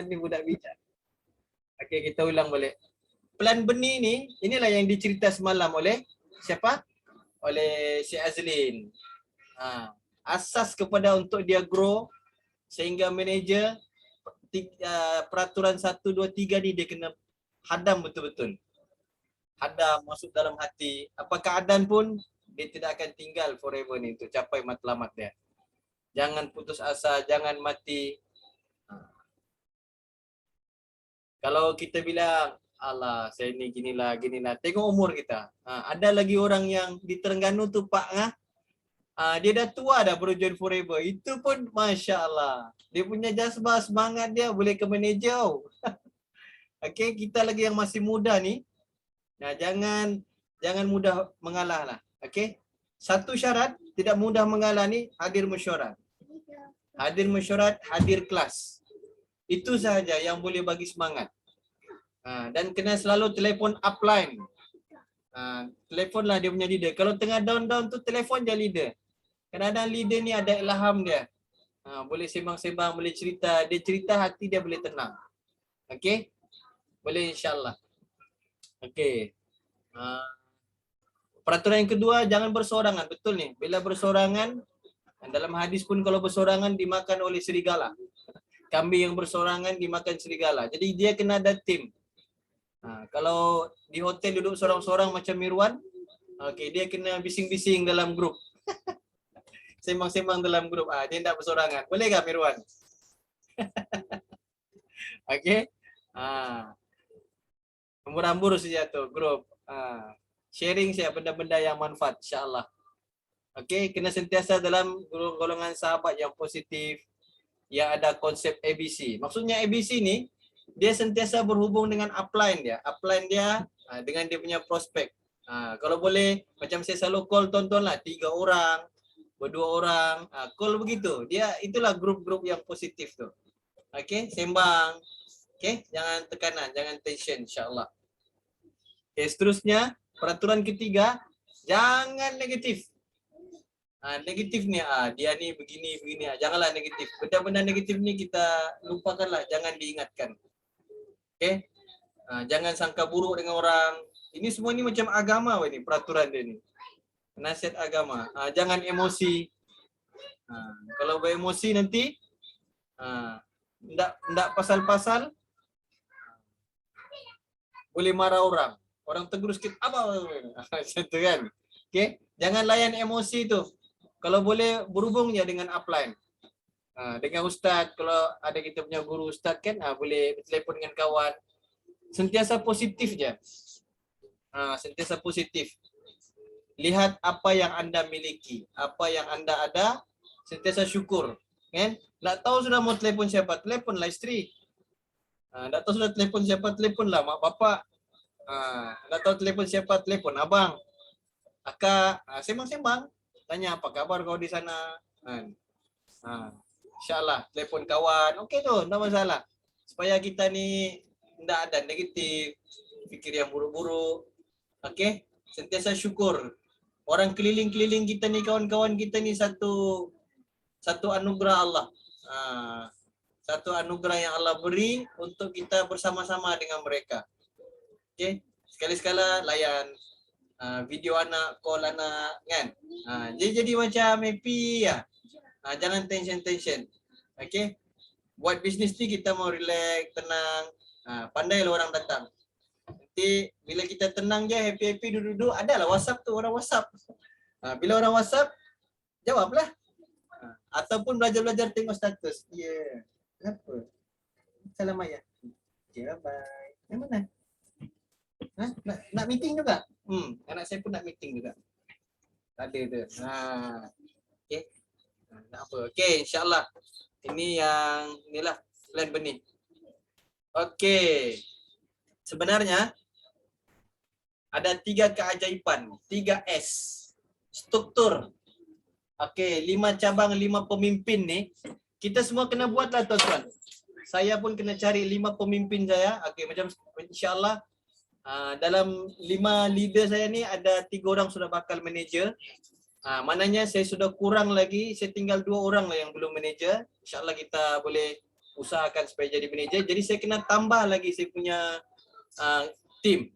Ni budak bijak. Okey, kita ulang balik. Plan benih ni, inilah yang dicerita semalam oleh siapa? Oleh si Azlin. Asas kepada untuk dia grow sehingga manager peraturan 1, 2, 3 ni dia kena hadam betul-betul. Hadam masuk dalam hati. Apa keadaan pun dia tidak akan tinggal forever ni untuk capai matlamat dia. Jangan putus asa, jangan mati. Kalau kita bilang, alah saya ni ginilah. Tengok umur kita. Ada lagi orang yang di Terengganu tu Pak dia dah tua dah baru join forever. Itu pun Masya Allah. Dia punya jazbah, semangat dia boleh ke manager. Okey, kita lagi yang masih muda ni, jangan mudah mengalah lah. Okey. Satu syarat tidak mudah mengalah ni, hadir mesyuarat. Hadir mesyuarat, hadir kelas. Itu sahaja yang boleh bagi semangat. Dan kena selalu telefon upline. Telefonlah dia punya leader. Kalau tengah down-down tu telefon je leader. Kadang-kadang leader ni ada ilham dia. Boleh sembang-sembang, boleh cerita. Dia cerita hati dia boleh tenang. Okey? Boleh insya-Allah. Okey. Peraturan yang kedua, jangan bersorangan. Betul ni. Bila bersorangan, dalam hadis pun kalau bersorangan dimakan oleh serigala. Kambing yang bersorangan dimakan serigala. Jadi dia kena ada tim. Kalau di hotel duduk sorang-sorang macam Mirwan, okey, dia kena bising-bising dalam grup. Sembang-sembang dalam grup. Dia tak bersorangan. Boleh tak Mirwan? Okey. Hambur-hambur saja tu grup. Sharing saja benda-benda yang manfaat insya-Allah. Okey, kena sentiasa dalam golongan sahabat yang positif, yang ada konsep ABC. Maksudnya ABC ni dia sentiasa berhubung dengan upline dia. Upline dia dengan dia punya prospek. Kalau boleh macam saya selalu call tontonlah 3 orang, 2 orang, call begitu. Dia itulah grup-grup yang positif tu. Okey, sembang. Okey, jangan tekanan, jangan tension insya-Allah. Okey, seterusnya peraturan ketiga, jangan negatif. Negatif ni, dia ni begini. Janganlah negatif. Benda-benda negatif ni kita lupakanlah, jangan diingatkan. Okay? Jangan sangka buruk dengan orang. Ini semua ni macam agama ni, peraturan dia ni. Nasihat agama. Jangan emosi. Kalau beremosi nanti, ndak pasal-pasal, boleh marah orang. Orang tegur sikit, apa? Macam tu kan? Okay? Jangan layan emosi tu. Kalau boleh berhubung je dengan upline. Dengan ustaz, kalau ada kita punya guru ustaz kan, boleh telefon dengan kawan. Sentiasa positif je. Sentiasa positif. Lihat apa yang anda miliki, apa yang anda ada, sentiasa syukur. Kan? Tak tahu sudah mau telefon siapa, telefonlah isteri. Tak tahu sudah telefon siapa, telefonlah mak bapak. Tak tahu telefon siapa, telefon abang, akak. Sembang-sembang. Tanya apa khabar kau di sana. InsyaAllah telefon kawan. Okey tu, tak masalah. Supaya kita ni tidak ada negatif, fikir yang buruk-buruk. Okey, sentiasa syukur. Orang keliling-keliling kita ni, kawan-kawan kita ni satu anugerah Allah. Satu anugerah yang Allah beri untuk kita bersama-sama dengan mereka. Okey, sekali-sekala layan video anak, call anak kan. Jadi macam happy ya. Jangan tension. Okey. Buat bisnes ni kita mau relax, tenang. Pandailah orang datang. Nanti bila kita tenang je, happy-happy duduk-duduk, adalah WhatsApp tu, orang WhatsApp. Bila orang WhatsApp, jawablah. Ataupun belajar-belajar tengok status. Ya. Kenapa? Salam ayah. Okay, bye. Yang mana? Nak meeting juga? Anak saya pun nak meeting juga. Ada tu. Okey. Tak apa. Okey, insya-Allah. Ini yang inilah plan benih. Okey. Sebenarnya ada 3 keajaiban, 3S. Struktur. Okey, 5 cabang, 5 pemimpin ni kita semua kena buatlah tuan-tuan. Saya pun kena cari 5 pemimpin saya. Okey, macam insya-Allah dalam 5 leader saya ni ada 3 orang sudah bakal manager. Maknanya saya sudah kurang lagi, saya tinggal 2 orang lah yang belum manager. InsyaAllah kita boleh usahakan supaya jadi manager. Jadi saya kena tambah lagi saya punya tim.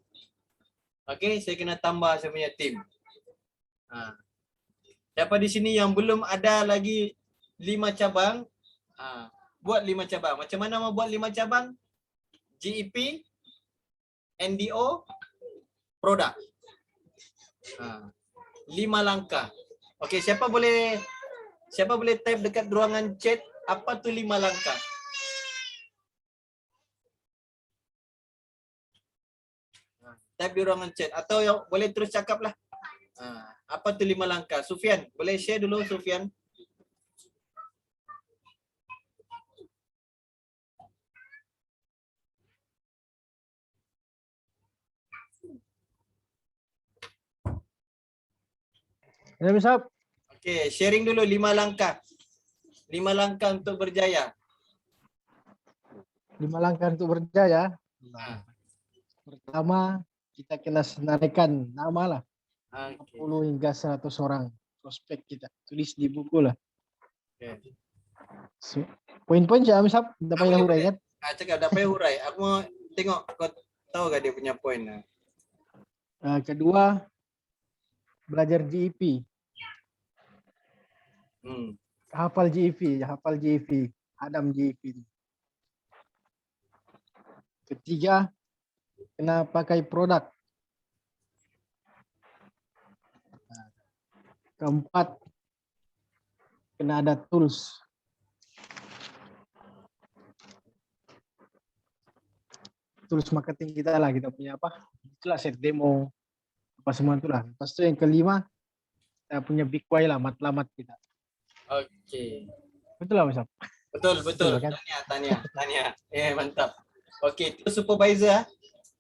Okey, saya kena tambah saya punya tim. Dapat di sini yang belum ada lagi 5 cabang, buat 5 cabang. Macam mana mau buat 5 cabang? GEP, NDO, produk. 5 langkah. Okey, siapa boleh type dekat ruangan chat apa tu 5 langkah? Type di ruangan chat atau yang boleh terus cakap lah. Apa tu 5 langkah? Sufian, boleh share dulu Sufian. Ya, Misap. Okey, sharing dulu 5 langkah. 5 langkah untuk berjaya. 5 langkah untuk berjaya. Pertama, kita kena senaraikan nama lah. 50 hingga 100 orang prospek kita. Tulis di buku lah. Okay. Poin-poin saja, Misap. Dapat payah hurai kan? Cakap, dah payah hurai. Aku mau tengok, kau tahu gak dia punya poin? Kedua, belajar GEP. Hafal GEP, Adam GEP. Ketiga, kena pakai produk. Keempat, kena ada tools. Tools marketing kita lah, kita punya apa? Itulah set demo, apa semua itulah. Lepas itu yang kelima, kita punya big why lah, matlamat kita. Okey. Betul lah, Mas. Betul. Betul kan? Tanya. Mantap. Okey, itu supervisor.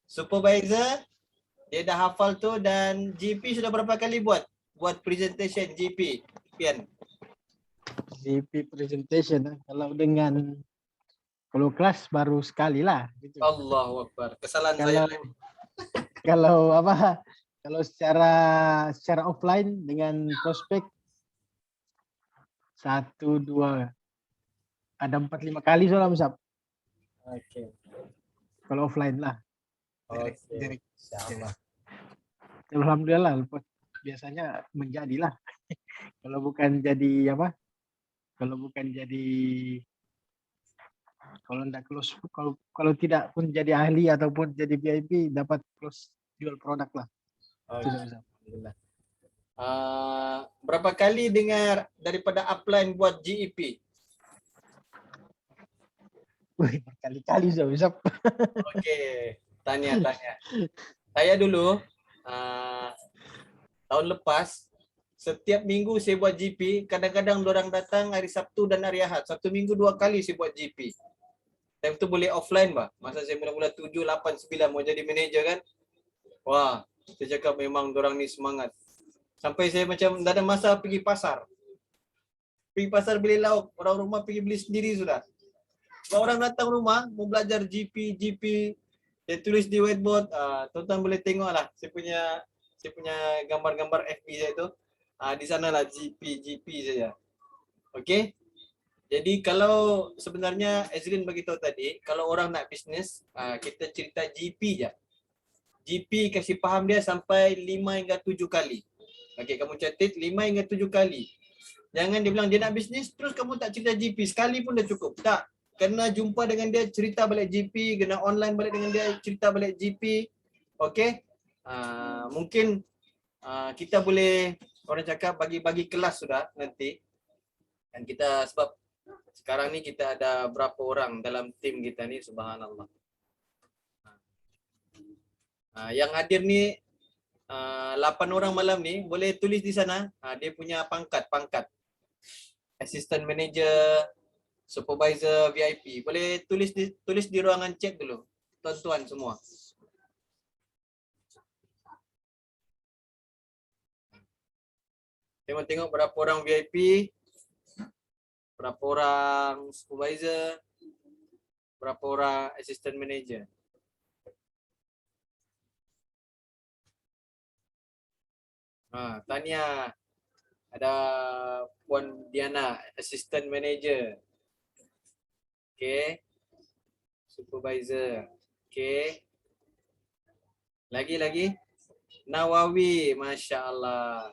Supervisor, dia dah hafal tu dan GP sudah berapa kali buat presentation GP? Pian. GP presentation, kalau kelas baru sekali lah. Gitu. Allahu Akbar. Kesalahan saya. Kalau apa? Kalau secara offline dengan prospek 1, 2, ada 4, 5 kali soalnya, Mas. Okey. Kalau offline lah. Direct. Alhamdulillah, biasanya menjadilah. Kalau bukan jadi apa? Kalau tidak pun jadi ahli ataupun jadi VIP dapat close jual produk lah. Alhamdulillah. Berapa kali dengar daripada upline buat GEP? Berkali-kali bisa. Okey, tanya. Saya dulu tahun lepas setiap minggu saya buat GP, kadang-kadang orang datang hari Sabtu dan hari Ahad. Satu minggu 2 kali saya buat GP. Time tu boleh offline bah. Masa saya mula-mula 7, 8, 9 mau jadi manager kan. Wah, saya cakap memang orang ni semangat. Sampai saya macam tak ada masa pergi pasar. Pergi pasar beli lauk, orang rumah pergi beli sendiri sudah. Kalau orang datang rumah mau belajar GP, dia tulis di whiteboard, tuan-tuan boleh tengok lah saya punya gambar-gambar FB saya tu. Di sanalah GP saja. Okey. Jadi kalau sebenarnya Ezrin beritahu tadi, kalau orang nak bisnes, kita cerita GP je. GP kasih faham dia sampai 5 hingga 7 kali. Okey, kamu catat 5 hingga 7 kali. Jangan dia bilang dia nak bisnes terus kamu tak cerita GP, sekali pun dah cukup. Tak. Kena jumpa dengan dia, cerita balik GP, kena online balik dengan dia, cerita balik GP. Okey. Mungkin kita boleh orang cakap bagi kelas sudah nanti. Dan kita sebab sekarang ni kita ada berapa orang dalam tim kita ni, subhanallah. Yang hadir ni 8 orang malam ni, boleh tulis di sana dia punya pangkat. Assistant manager, supervisor, VIP. Boleh tulis di ruangan chat dulu. Tuan-tuan semua. Tengok berapa orang VIP, berapa orang supervisor, berapa orang assistant manager. Tanya. Ada Puan Diana, assistant manager. Okey. Supervisor. Okey. Lagi. Nawawi, Masya Allah.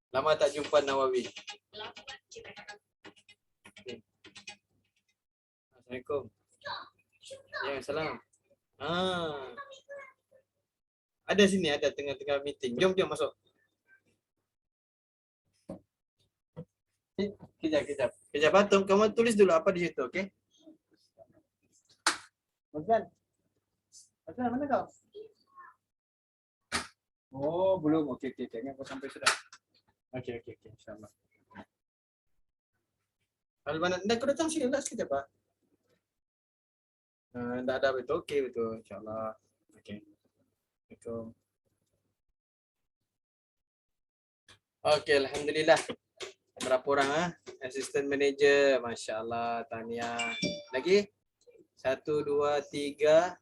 Lama tak jumpa Nawawi. Okay. Assalamualaikum. Ya, salam. Ada sini, ada tengah-tengah meeting. Jom masuk. Kejap, Batung. Kamu tulis dulu apa di situ, okey? Mazlan, mana kau? Oh, belum. Okey. Ingat kau sampai sudah. Okey. InsyaAllah. Almana, kau datang sini lah sekejap, Pak. Tak ada betul. Okey, betul. InsyaAllah. Okey. Assalamualaikum. Okey, Alhamdulillah. Berapa orang? Assistant Manager. Masya Allah. Tahniah. Lagi? 1, 2, 3,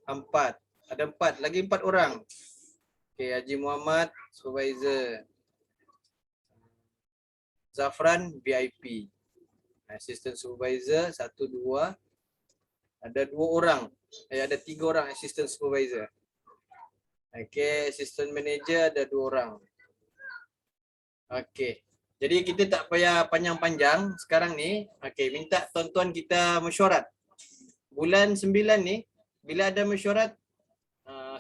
4. Ada 4. Lagi 4 orang. Okey, Haji Muhammad, Supervisor. Zafran, VIP. Assistant Supervisor, 1, 2. Ada 2 orang. Ada 3 orang Assistant Supervisor. Okey, Assistant Manager ada 2 orang. Okey. Jadi kita tak payah panjang-panjang sekarang ni. Okey, minta tuan-tuan kita mesyuarat. Bulan 9 ni, bila ada mesyuarat,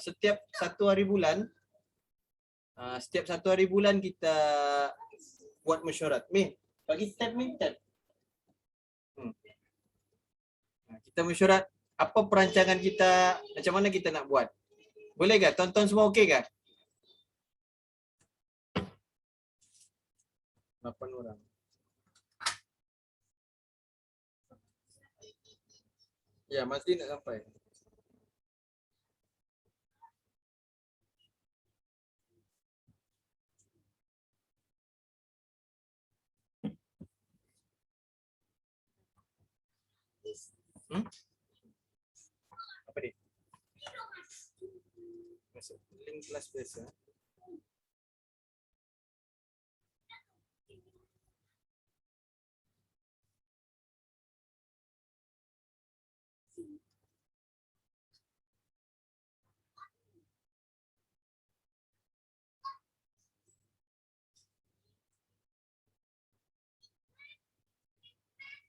setiap 1 hari bulan, setiap 1 hari bulan kita buat mesyuarat. Min, bagi tab ni tab. Kita mesyuarat apa perancangan kita, macam mana kita nak buat. Boleh ke? Tuan-tuan semua okey ke? 8 orang. Ya, Mazli nak sampai. Apa dia? Masuk link kelas biasa.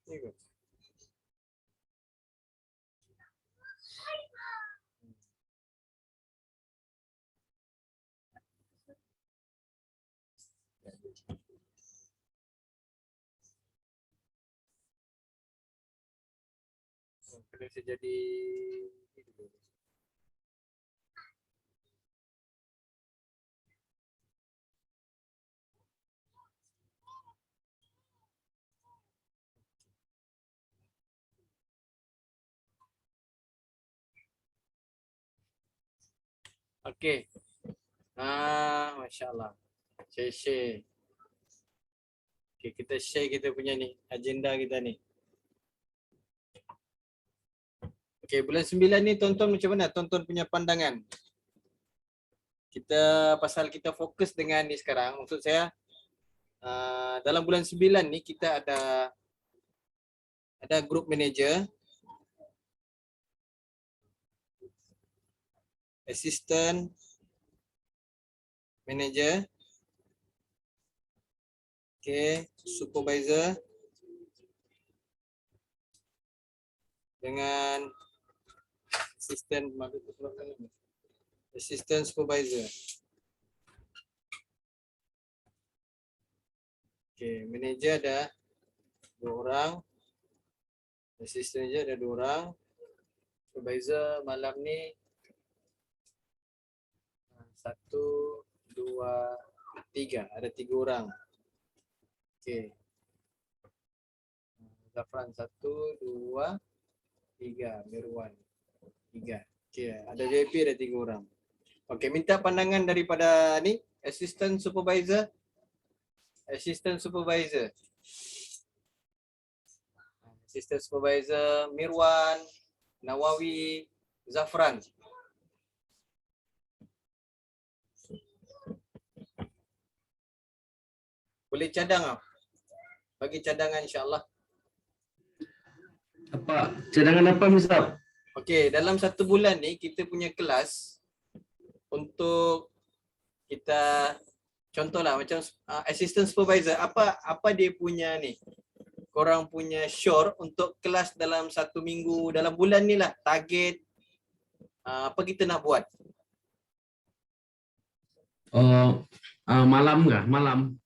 Ni kot. Kena saya jadi ni dulu. Okey. Masya Allah. Share. Okey, kita share kita punya ni, agenda kita ni. Okey, bulan 9 ni tuan-tuan macam mana? Tuan-tuan punya pandangan. Pasal kita fokus dengan ni sekarang, maksud saya dalam bulan 9 ni kita ada group manager, assistant manager, okay, supervisor dengan assistant supervisor. Okay, manager ada 2 orang, assistant je ada 2 orang, supervisor malam ni 1, 2, 3, ada 3 orang. Okay. Zafran 1, 2, 3, Mirwan 3. Okay, ada JP ada 3 orang. Okay, minta pandangan daripada ni assistant supervisor. Assistant supervisor Mirwan, Nawawi, Zafran. Boleh cadang ah. Bagi cadangan insya-Allah. Apa cadangan apa Misal? Okey, dalam 1 bulan ni kita punya kelas untuk kita contohlah macam assistant supervisor, apa dia punya ni? Korang punya sure untuk kelas dalam 1 minggu, dalam bulan ni lah, target apa kita nak buat. Oh, malam nggak? Malam.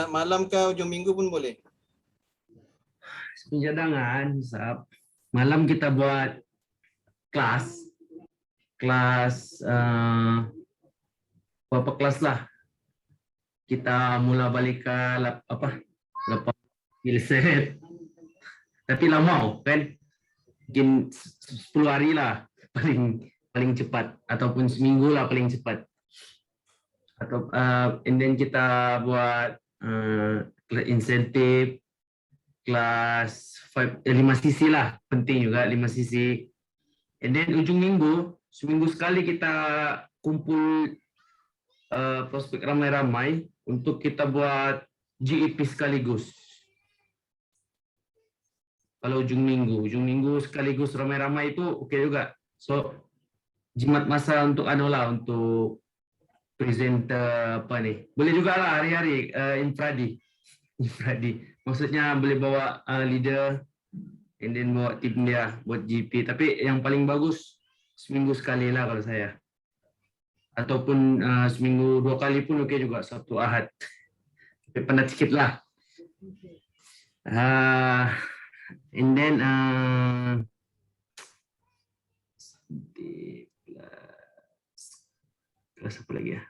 Malam ke hujung minggu pun boleh. Cadangan, Misal. Malam kita buat kelas berapa kelas lah. Kita mula balik ke lepas set. Tapi lama kan, mungkin 10 hari lah paling cepat, ataupun seminggu lah paling cepat. Atau and then kita buat insentif kelas 5 sisi lah, penting juga 5 sisi. And then ujung minggu, seminggu sekali kita kumpul prospek ramai-ramai untuk kita buat GEP sekaligus. Kalau ujung minggu sekaligus ramai-ramai itu oke juga. So jimat masa untuk untuk present apa nih. Boleh juga lah hari-hari infradi. Maksudnya boleh bawa leader and then bawa tim dia buat GP. Tapi yang paling bagus seminggu sekali lah kalau saya. Ataupun seminggu 2 kali pun oke juga, Sabtu Ahad. Tapi penat sedikit lah. And then kelas apa lagi ya?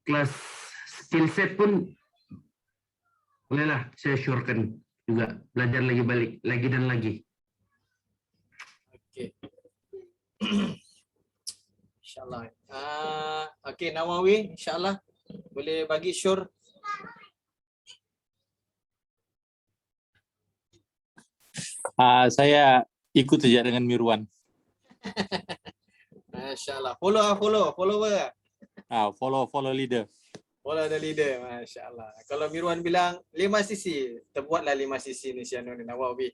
Kelas skill set pun bolehlah saya surekan juga, belajar lagi dan lagi. Okey. InsyaAllah. Okey, Nawawi, insyaAllah boleh bagi sure. Saya ikut saja dengan Mirwan. Masya-Allah. Follower. Follow leader. Follow the leader. Masya-Allah. Kalau Mirwan bilang 5 sisi, terbuatlah 5 sisi ni Syano ni Nawawi.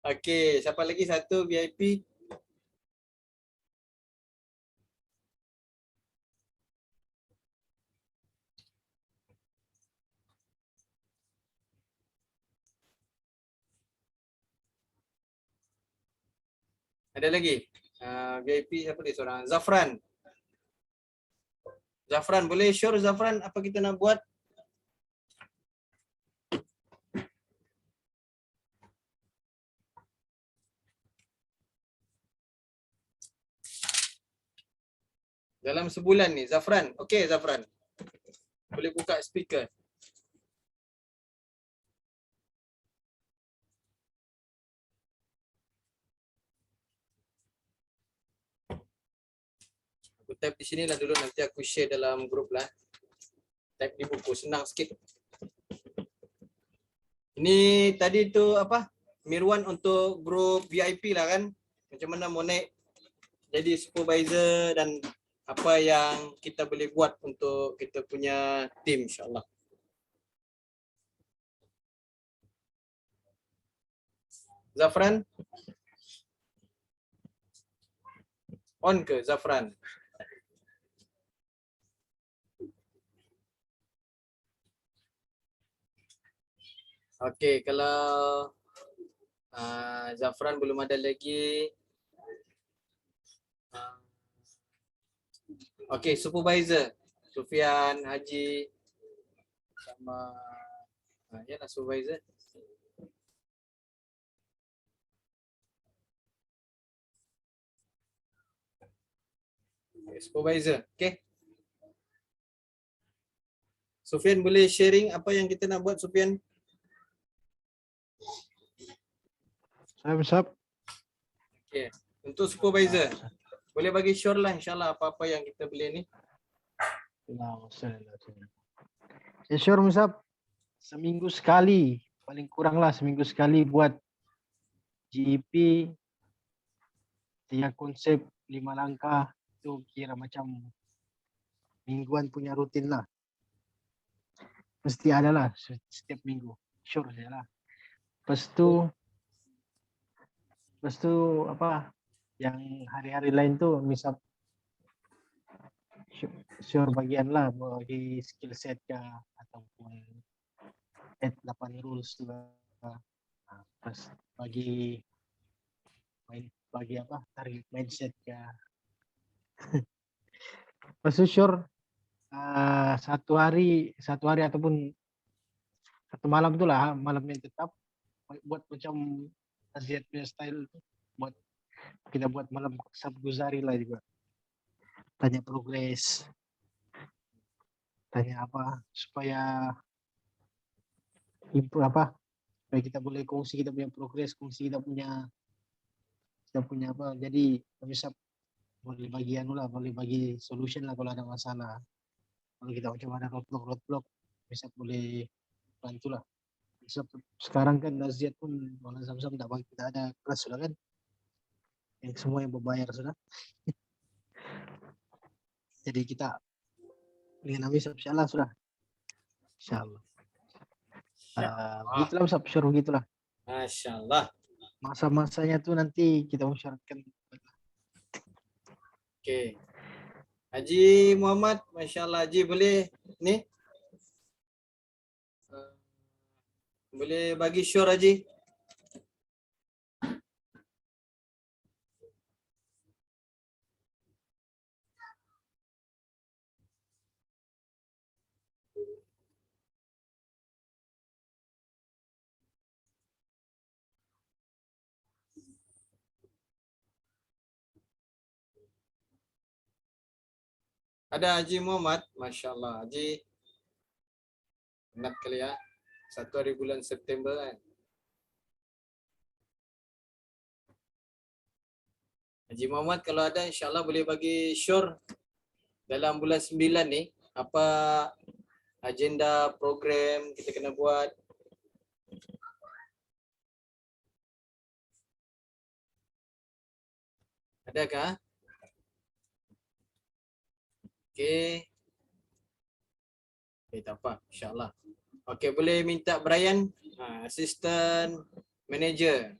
Okey, siapa lagi satu VIP? Ada lagi? VIP siapa dia seorang? Zafran. Zafran, boleh sure Zafran apa kita nak buat? Dalam sebulan ni, Zafran. Okey Zafran. Boleh buka speaker. Aku type di sini lah dulu, nanti aku share dalam grup lah. Type di buku, senang sikit. Ini tadi tu apa? Mirwan untuk grup VIP lah kan? Macam mana mau naik jadi supervisor dan apa yang kita boleh buat untuk kita punya tim insyaAllah. Zafran? On ke Zafran? Okey, kalau Zafran belum ada lagi. Okey, supervisor. Sufian, Haji sama yalah supervisor. Supervisor, okey. Sufian boleh sharing apa yang kita nak buat Sufian? Siap. Okey. Untuk supervisor, boleh bagi sure lah insyaAllah apa-apa yang kita boleh ni. Ya sure Musab. Seminggu sekali, paling kurang lah seminggu sekali buat GEP, 3 konsep, 5 langkah, itu kira macam mingguan punya rutin lah. Mesti ada lah setiap minggu. Sure saja lah. Lepas tu apa yang hari-hari lain tuh misal sure bagian lah bagi skill set kah ataupun 8 rules lah. Nah, terus bagi apa target mindset kah. Lepas tu sure satu hari ataupun satu malam tu lah malam yang tetap buat macam Aziat punya style tu, buat kita buat malam sabguzari lah juga, tanya progres, tanya apa supaya improve apa supaya kita boleh kongsi kita punya progres, kongsi kita punya apa, jadi bisa boleh bagi anu lah, boleh bagi solution lah kalau ada masalah, kalau kita macam ada roadblock bisa boleh bantu lah. Sekarang kan Aziat pun malah Samsung tak bagi kita ada kelas sudah kan, yang semua yang berbayar sudah. Jadi kita dengan Ami insyaallah sudah. Insyaallah. Begitulah suruh gitulah. Masya Allah. Masa-masanya tuh nanti kita mensyaratkan. Okey. Haji Muhammad, Masya Allah. Haji boleh ni? Boleh bagi sure Haji? Ada Haji Muhammad, Masya Allah. Haji, enak kali ya. 1 hari bulan September kan. Haji Muhammad kalau ada insya Allah boleh bagi sure dalam bulan 9 ni. Apa agenda program kita kena buat. Adakah? Okey. Okey, tak apa. InsyaAllah. Okey, boleh minta Brian, assistant manager.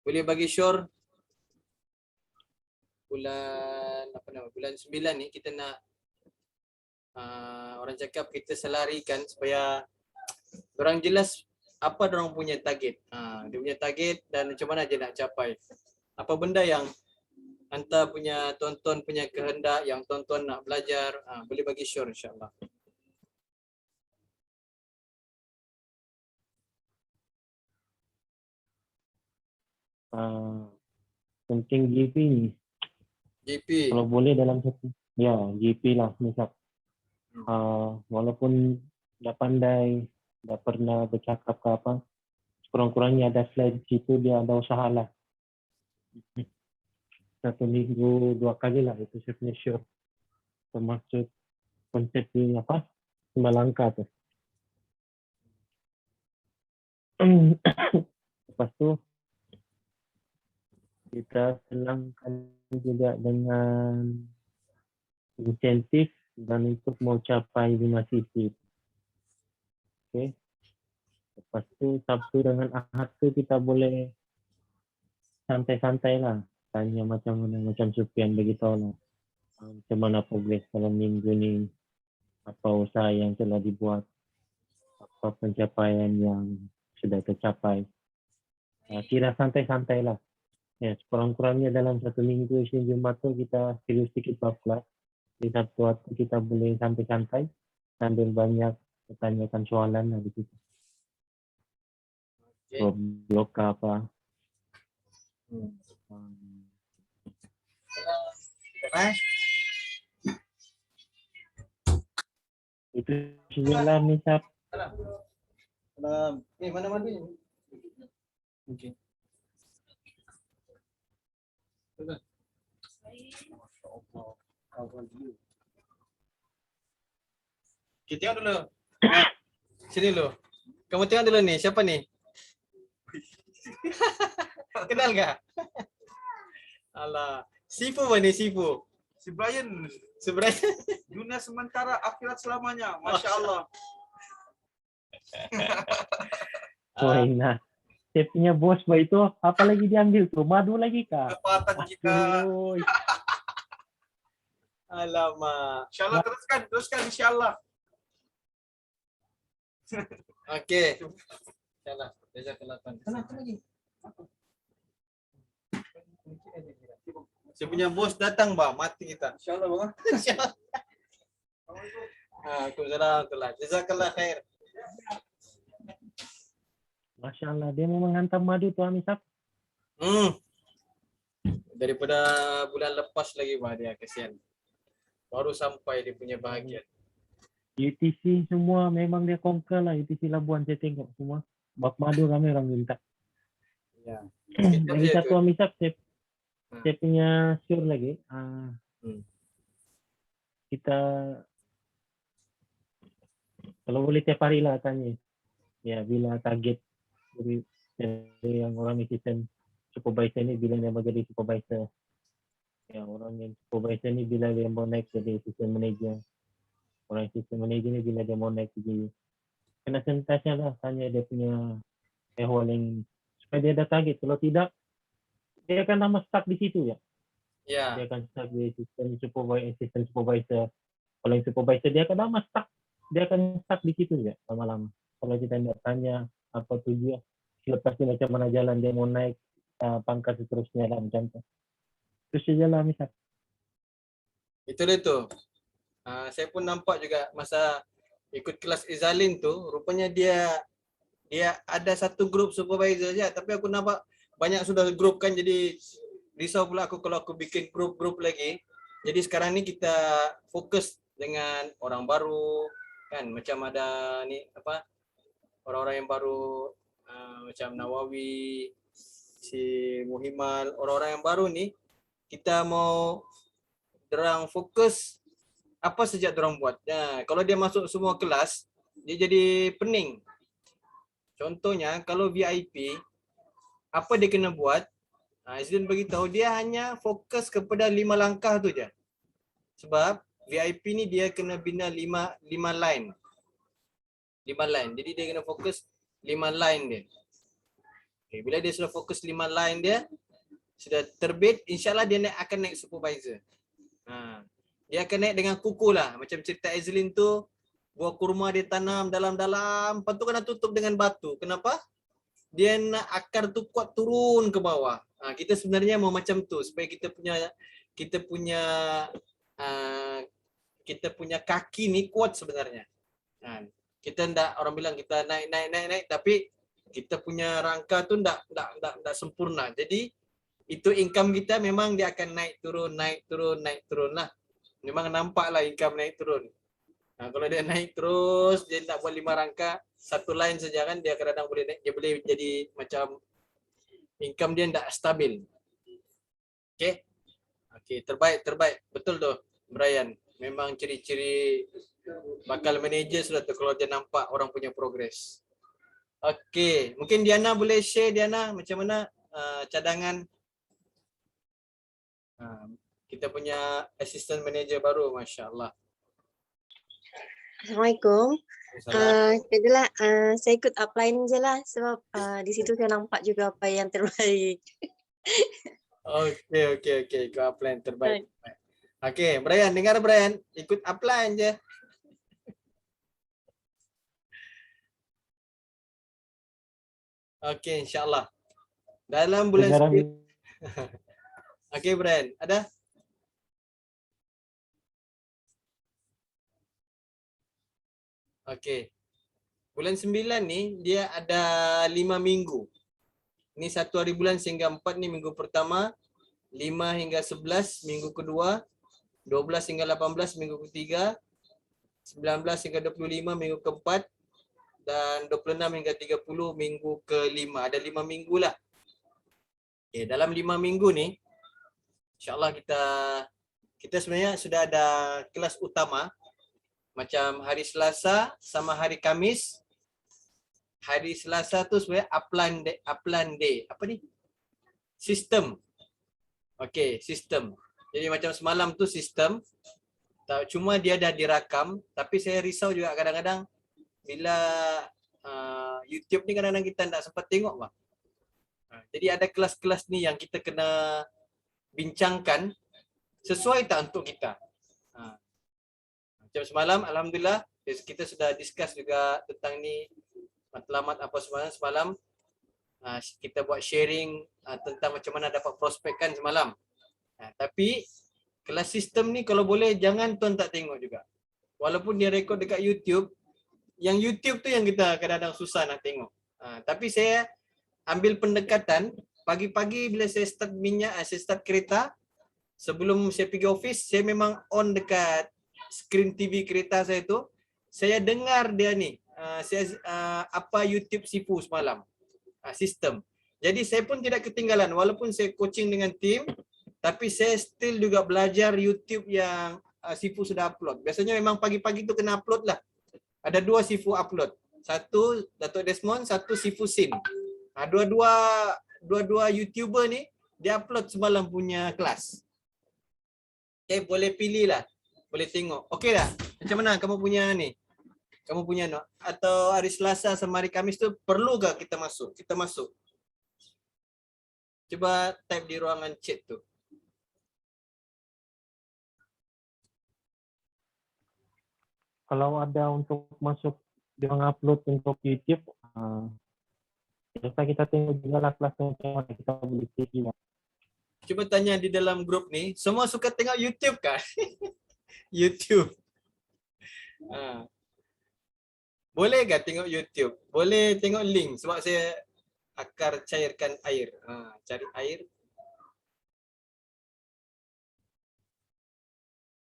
Boleh bagi sure bulan apa nama? Bulan 9 ni kita nak orang cakap kita selarikan supaya orang jelas apa orang punya target. Dia punya target dan macam mana dia nak capai. Apa benda yang anta punya tonton punya kehendak yang tonton nak belajar, boleh bagi sure insya-Allah. Penting GP ni. GP. Kalau boleh dalam satu, ya GP lah misal. Walaupun dah pandai, dah pernah bercakap ke apa, kurang-kurangnya ada slide situ dia ada usaha lah. 1 minggu 2 kali lah itu saya punya sure. Termasuk konsep ni apa, 5 langkah tu. Lepas tu kita selangkan juga dengan insentif dan untuk mau capai 5 sisi. Okay. Lepas tu Sabtu dengan Ahad tu kita boleh santai-santai lah. Tanya macam mana, macam Sufian beritahu lah. Macam mana progres dalam minggu ni, apa usaha yang telah dibuat, apa pencapaian yang sudah tercapai. Kira santai-santai lah. Ya, sekurang-kurangnya dalam 1 minggu Isnin Jumat tu kita serius sedikit bab kelas. Di Sabtu waktu kita boleh santai-santai sambil banyak bertanyakan soalan lah di situ. Okay. Blok apa. Itu sajalah misal. Mana mandi? Okey. Kita tengok dulu. Sini dulu. Kamu tengok dulu ni, siapa ni? Kenal enggak? Alah, Sifu mana Sifu? Si Brian, Sebenarnya dunia sementara akhirat selamanya. Masya Allah. Woi, nah. Saya punya bos bah itu apa lagi diambil tuh? Madu lagi kah? Kekuatan kita. Aduh. Alamak. InsyaAllah teruskan insyaAllah. Okey. Insyaallah. Jazakallah khair. Kenapa lagi? Saya punya bos datang, Bang. Mati kita. InsyaAllah bang. InsyaAllah. Waalaikumsalam. Jazakallah khair. Masya Allah, dia mau menghantam madu tuh Amisap. Daripada bulan lepas lagi, Bang, dia kesian. Baru sampai dia punya bahagian. UTC semua memang dia conquer lah. UTC Labuan saya tengok semua. Bak madu ramai orang minta. Ya. Lagi Dia satu tu. Amisap, saya punya sure lagi. Kita kalau boleh tiap hari lah tanya. Ya, bila target dari yang orang assistant supervisor ni bila dia mau jadi supervisor. Ya, orang yang supervisor ni bila dia mau naik jadi assistant manager. Orang assistant manager ni bila dia mau naik jadi kena sentiasa lah tanya dia punya ehwal yang supaya dia ada target. Kalau tidak, dia akan lama stuck di situ ya. Ya. Dia akan stuck di assistant supervisor. Kalau yang supervisor dia akan lama stuck. Dia akan stuck di situ ya lama-lama. Kalau kita tidak tanya apa tujuan, selepas ni macam mana jalan dia mau naik pangkat seterusnya lah macam tu. Terus saja lah misal. Itu dia tu. Saya pun nampak juga masa ikut kelas Izalin tu, rupanya dia ada satu grup supervisor je, tapi aku nampak banyak sudah grup kan, jadi risau pula aku kalau aku bikin grup-grup lagi. Jadi sekarang ni kita fokus dengan orang baru kan, macam ada ni apa orang-orang yang baru macam Nawawi, si Muhimal, orang-orang yang baru ni kita mau dorang fokus apa saja dorang buat. Kalau dia masuk semua kelas, dia jadi pening. Contohnya kalau VIP, apa dia kena buat? Izin beritahu dia hanya fokus kepada 5 langkah tu je. Sebab VIP ni dia kena bina 5 line. 5 line. Jadi dia kena fokus 5 line dia. Okay, bila dia sudah fokus 5 line dia, sudah terbit, insyaAllah dia akan naik supervisor. Dia akan naik dengan kuku lah. Macam cerita Azlin tu, buah kurma dia tanam dalam-dalam, lepas tu kena tutup dengan batu. Kenapa? Dia nak akar tu kuat turun ke bawah. Kita sebenarnya mau macam tu supaya kita punya kaki ni kuat sebenarnya. Kita ndak, orang bilang kita naik tapi kita punya rangka tu ndak sempurna. Jadi itu income kita memang dia akan naik turun lah. Memang nampak lah income naik turun. Kalau dia naik terus, dia tak buat 5 rangka, satu line saja kan, dia kadang-kadang boleh naik, dia boleh jadi macam income dia tak stabil. Okay, terbaik. Betul tu, Brian. Memang ciri-ciri bakal manager sudah tu kalau dia nampak orang punya progress. Okay, mungkin Diana boleh share, Diana, macam mana cadangan kita punya assistant manager baru, Masya Allah. Assalamualaikum. Jadilah saya ikut upline je lah sebab di situ saya nampak juga apa yang terbaik. Okey. Ikut upline terbaik. Okey, Brian, dengar Brian, ikut upline je. Okey, insyaAllah. Dalam bulan 9. Okey, Brian, ada? Okey. Bulan 9 ni dia ada 5 minggu. Ni 1 hari bulan sehingga 4 ni minggu pertama, 5 hingga 11 minggu kedua, 12 hingga 18 minggu ketiga, 19 hingga 25 minggu keempat, dan 26 hingga 30 minggu kelima. Ada 5 minggu lah. Okay, dalam 5 minggu ni, insyaAllah kita sebenarnya sudah ada kelas utama. Macam hari Selasa sama hari Kamis. Hari Selasa tu sebenarnya upline day. Apa ni? Sistem. Okey, sistem. Jadi macam semalam tu sistem. Cuma dia dah dirakam. Tapi saya risau juga kadang-kadang bila YouTube ni kadang-kadang kita tak sempat tengok bang. Jadi ada kelas-kelas ni yang kita kena bincangkan sesuai tak untuk kita. Macam semalam alhamdulillah kita sudah discuss juga tentang ni matlamat apa semalam. Kita buat sharing tentang macam mana dapat prospekkan semalam. Tapi kelas sistem ni kalau boleh jangan tuan tak tengok juga. Walaupun dia rekod dekat YouTube, yang YouTube tu yang kita kadang-kadang susah nak tengok. Tapi saya ambil pendekatan pagi-pagi bila saya start saya start kereta, sebelum saya pergi office, saya memang on dekat screen TV kereta saya tu. Saya dengar dia ni, apa YouTube Sifu semalam, sistem. Jadi saya pun tidak ketinggalan, walaupun saya coaching dengan tim, tapi saya still juga belajar YouTube yang Sifu sudah upload. Biasanya memang pagi-pagi tu kena upload lah. Ada 2 Sifu upload. Satu Datuk Desmond, satu Sifu Sin. Dua-dua YouTuber ni dia upload semalam punya kelas. Okay, boleh pilih lah. Boleh tengok. Okey dah. Macam mana kamu punya ni? Kamu punya no? Atau hari Selasa sama hari Khamis tu perlu ke kita masuk? Kita masuk. Cuba type di ruangan chat tu. Kalau ada untuk masuk yang upload untuk YouTube, biasa kita tengok juga lah kelas macam mana kita boleh cek juga. Cuba tanya di dalam grup ni, semua suka tengok YouTube kah? YouTube. Boleh ke tengok YouTube? Boleh tengok link sebab saya akar cairkan air. Cari air.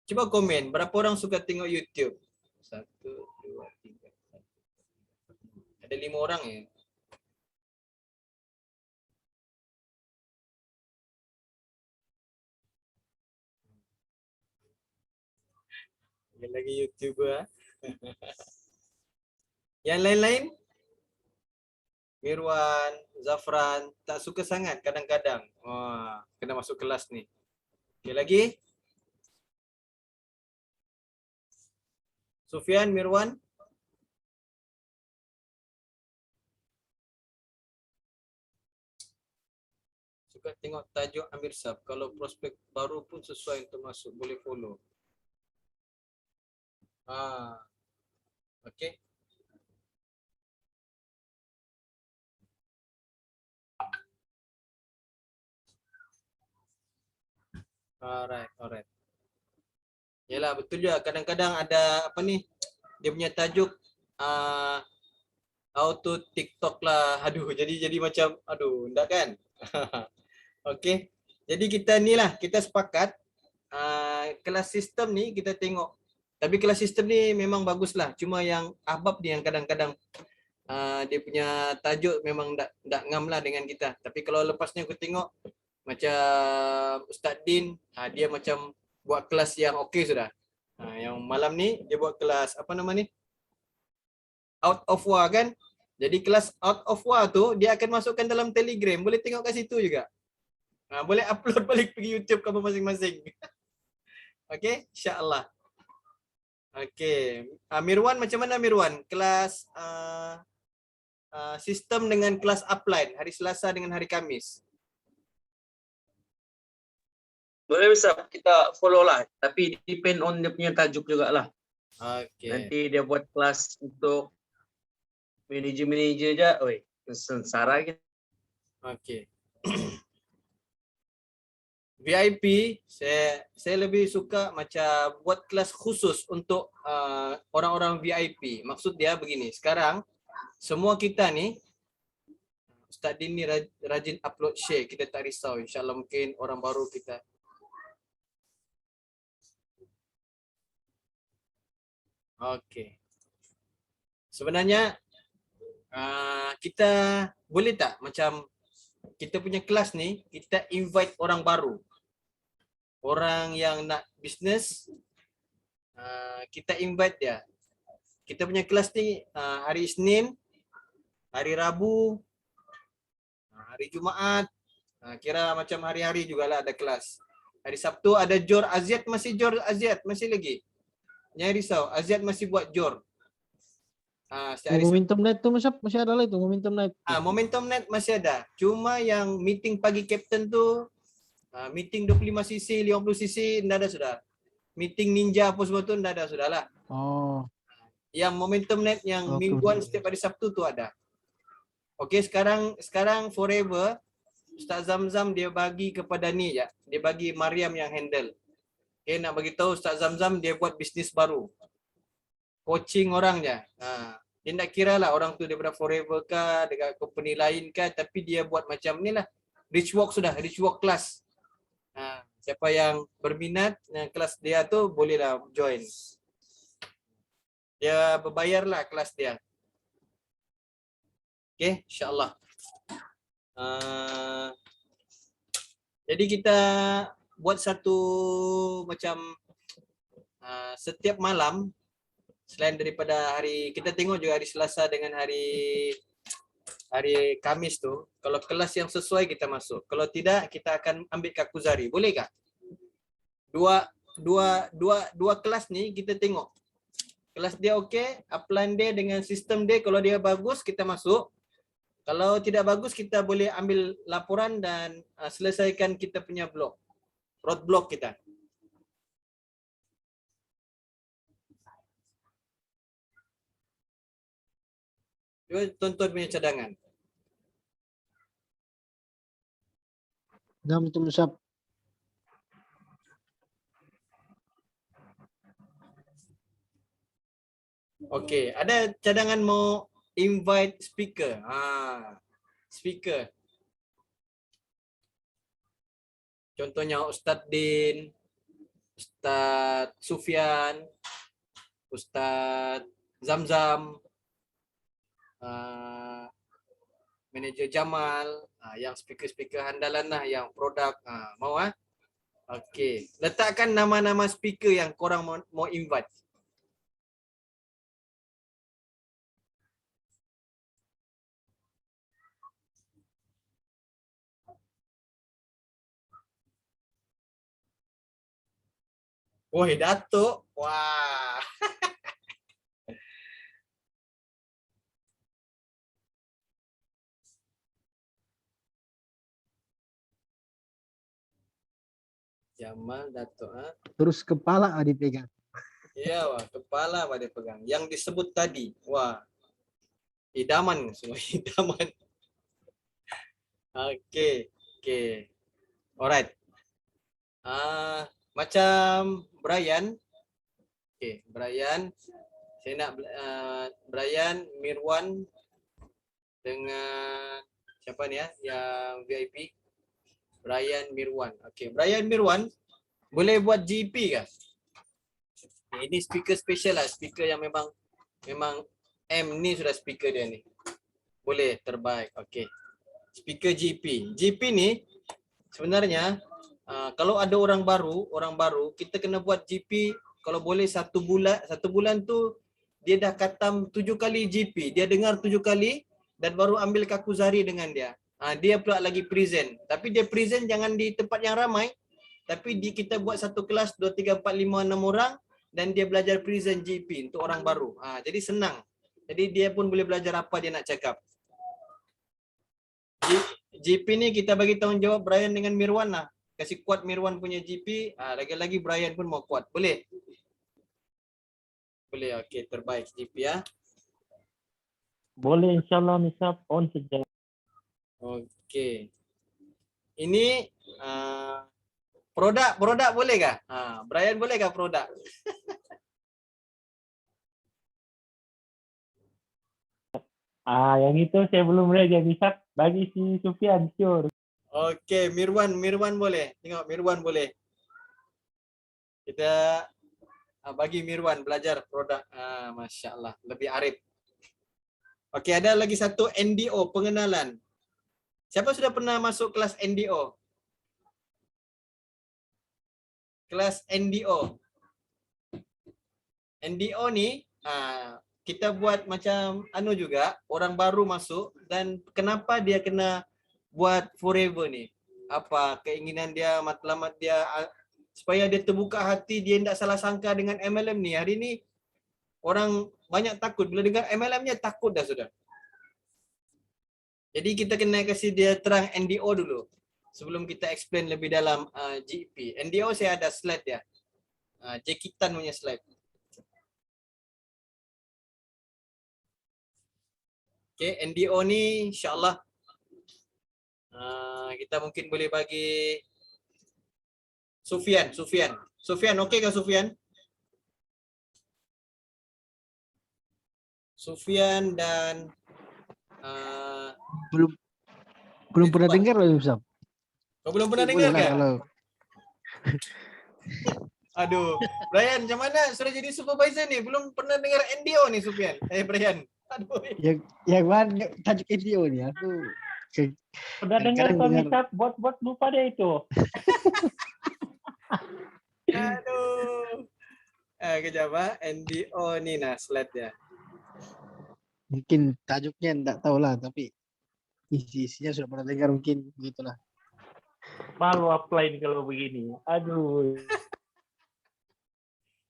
Cuba komen berapa orang suka tengok YouTube? 1, 2, 3. Ada 5 orang ya. Lagi YouTuber. Yang lain-lain? Mirwan, Zafran, tak suka sangat kadang-kadang. Kena masuk kelas ni. Okay, lagi? Sufian, Mirwan? Suka tengok tajuk Amir Sab. Kalau prospek baru pun sesuai untuk masuk, boleh follow. Okay. Alright. Yalah, betul juga. Kadang-kadang ada apa ni? Dia punya tajuk auto TikTok lah. Aduh, jadi macam enggak kan? Okey. Jadi kita ni lah, kita sepakat kelas sistem ni kita tengok. Tapi kelas sistem ni memang baguslah. Cuma yang ahbab ni yang kadang-kadang dia punya tajuk memang tak ngam lah dengan kita. Tapi kalau lepasnya aku tengok macam Ustaz Din, dia macam buat kelas yang okey sudah. Yang malam ni dia buat kelas apa nama ni? Out of War kan? Jadi kelas Out of War tu dia akan masukkan dalam Telegram. Boleh tengok kat situ juga. Boleh upload balik pergi YouTube kamu masing-masing. Okey, insya-Allah. Okey. Mirwan, macam mana Mirwan? Kelas sistem dengan kelas upline hari Selasa dengan hari Khamis. Boleh bisa kita follow lah, tapi depend on dia punya tajuk jugalah. Okey. Nanti dia buat kelas untuk manager je, sengsara gitu. Okey. VIP saya lebih suka macam buat kelas khusus untuk orang-orang VIP. Maksud dia begini, sekarang semua kita ni Ustaz Din ni rajin upload share, kita tak risau, insya-Allah mungkin orang baru kita. Okey. Sebenarnya kita boleh tak macam kita punya kelas ni kita invite orang baru. Orang yang nak bisnes kita invite dia. Kita punya kelas ni hari Isnin, hari Rabu, hari Jumaat, kira macam hari-hari jugalah ada kelas. Hari Sabtu ada Jor Aziat, masih lagi. Jangan risau, Aziat masih buat Jor. Setiap hari Sabtu. Momentum night tu masih ada lah itu momentum night. Momentum Net masih ada. Cuma yang meeting pagi Captain tu, meeting 25cc, 50cc, ndak ada sudah. Meeting ninja apa semua tu ndak ada sudah lah. Oh, Yang Momentum Net yang Oke, mingguan betul. setiap hari Sabtu tu ada. Okey, sekarang forever Ustaz Zamzam dia bagi kepada ni ya. Dia bagi Mariam yang handle. Okey, nak bagi tahu Ustaz Zamzam dia buat bisnes baru. Coaching orang je. Dia tak kira lah orang tu daripada forever kah, dekat company lain kah, tapi dia buat macam ni lah. Rich Walk sudah, Rich Walk class. Siapa yang berminat kelas dia tu bolehlah join. Dia berbayar lah kelas dia. Okay, insyaAllah. Jadi kita buat satu macam setiap malam, selain daripada hari, kita tengok juga hari Selasa dengan hari Kamis tu, kalau kelas yang sesuai kita masuk. Kalau tidak, kita akan ambil Kakuzari. Boleh tak? Dua kelas ni kita tengok. Kelas dia okey, upline dia dengan sistem dia, kalau dia bagus kita masuk. Kalau tidak bagus kita boleh ambil laporan dan selesaikan kita punya blok. Roadblock kita. Tuan-tuan punya cadangan. dah betul Ustaz. Okey, ada cadangan mau invite speaker. Speaker. Contohnya Ustaz Din, Ustaz Sufian, Ustaz Zamzam, Manager Jamal, yang speaker-speaker handalan lah, yang produk. Mau Okey, letakkan nama-nama speaker yang korang mau invite. Woi, Datuk. Wah. Jamal, Datuk. Terus kepala dipegang. Ya, wah, kepala pada pegang. Yang disebut tadi, wah, idaman semua, idaman. Okey, okey. Alright. Macam Brian. Okey, Brian. Saya nak Brian, Mirwan dengan siapa ni ya? Yang VIP. Brian Mirwan. Okey, Brian Mirwan boleh buat GP ke? Ini speaker special lah, speaker yang memang M ni sudah speaker dia ni. Boleh, terbaik. Okey. Speaker GP. GP ni sebenarnya kalau ada orang baru kita kena buat GP kalau boleh 1 bulan. 1 bulan tu dia dah khatam 7 kali GP. Dia dengar 7 kali dan baru ambil Kakuzari dengan dia. Dia pula lagi present. Tapi dia present jangan di tempat yang ramai. Tapi kita buat satu kelas 2, 3, 4, 5, 6 orang dan dia belajar present GP untuk orang baru. Jadi senang. Jadi dia pun boleh belajar apa dia nak cakap. GP ni kita bagi tanggungjawab Brian dengan Mirwan lah. Kasih kuat Mirwan punya GP, lagi-lagi Brian pun mau kuat. Boleh? Boleh, okey, terbaik GP ya. Boleh insyaAllah Misap on saja. Okey. Ini produk boleh kah? Brian boleh kah produk? Yang itu saya belum ready Misap. Bagi si Sufian sure. Okey, Mirwan boleh. Tengok Mirwan boleh. Kita bagi Mirwan belajar produk. Masya-Allah, lebih arif. Okey, ada lagi satu NDO, pengenalan. Siapa sudah pernah masuk kelas NDO? Kelas NDO. NDO ni kita buat macam juga, orang baru masuk dan kenapa dia kena buat forever ni? Apa keinginan dia, matlamat dia supaya dia terbuka hati, dia tidak salah sangka dengan MLM ni. Hari ni orang banyak takut. Bila dengar MLM-nya takut dah sudah. Jadi kita kena kasih dia terang NDO dulu. Sebelum kita explain lebih dalam GEP. NDO saya ada slide ya. Jackie Tan punya slide. Okay, NDO ni insyaAllah kita mungkin boleh bagi Sufian, okey ke Sufian? Sufian dan Belum pernah Ridwan. dengar loh Ustaz. Kau belum pernah dengar Boleh lah kan? kalau Aduh, Brian macam mana sudah jadi supervisor ni? Belum pernah dengar NDO ni Sufian. Brian. Aduh. yang mana tajuk video ni aku Udah dengar kadang-kadang Pak dengar. Misap, bot lupa deh itu. Aduh. Kejap NDO ni nah slide dia. Mungkin tajuknya enggak tahu lah, tapi isinya sudah pernah dengar mungkin begitulah. Malu apply nih kalau begini. Aduh.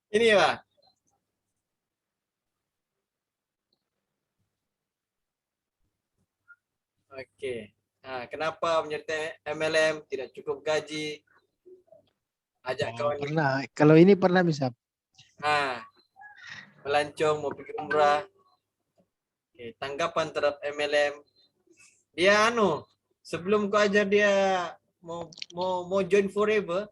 Ini Pak. Okey. Kenapa menyertai MLM tidak cukup gaji? Ajak kawan Pernah. Kalau ini pernah bisa. melancong mau pergi umrah. Okay, tanggapan terhadap MLM. Dia sebelum kau ajar dia mau join forever,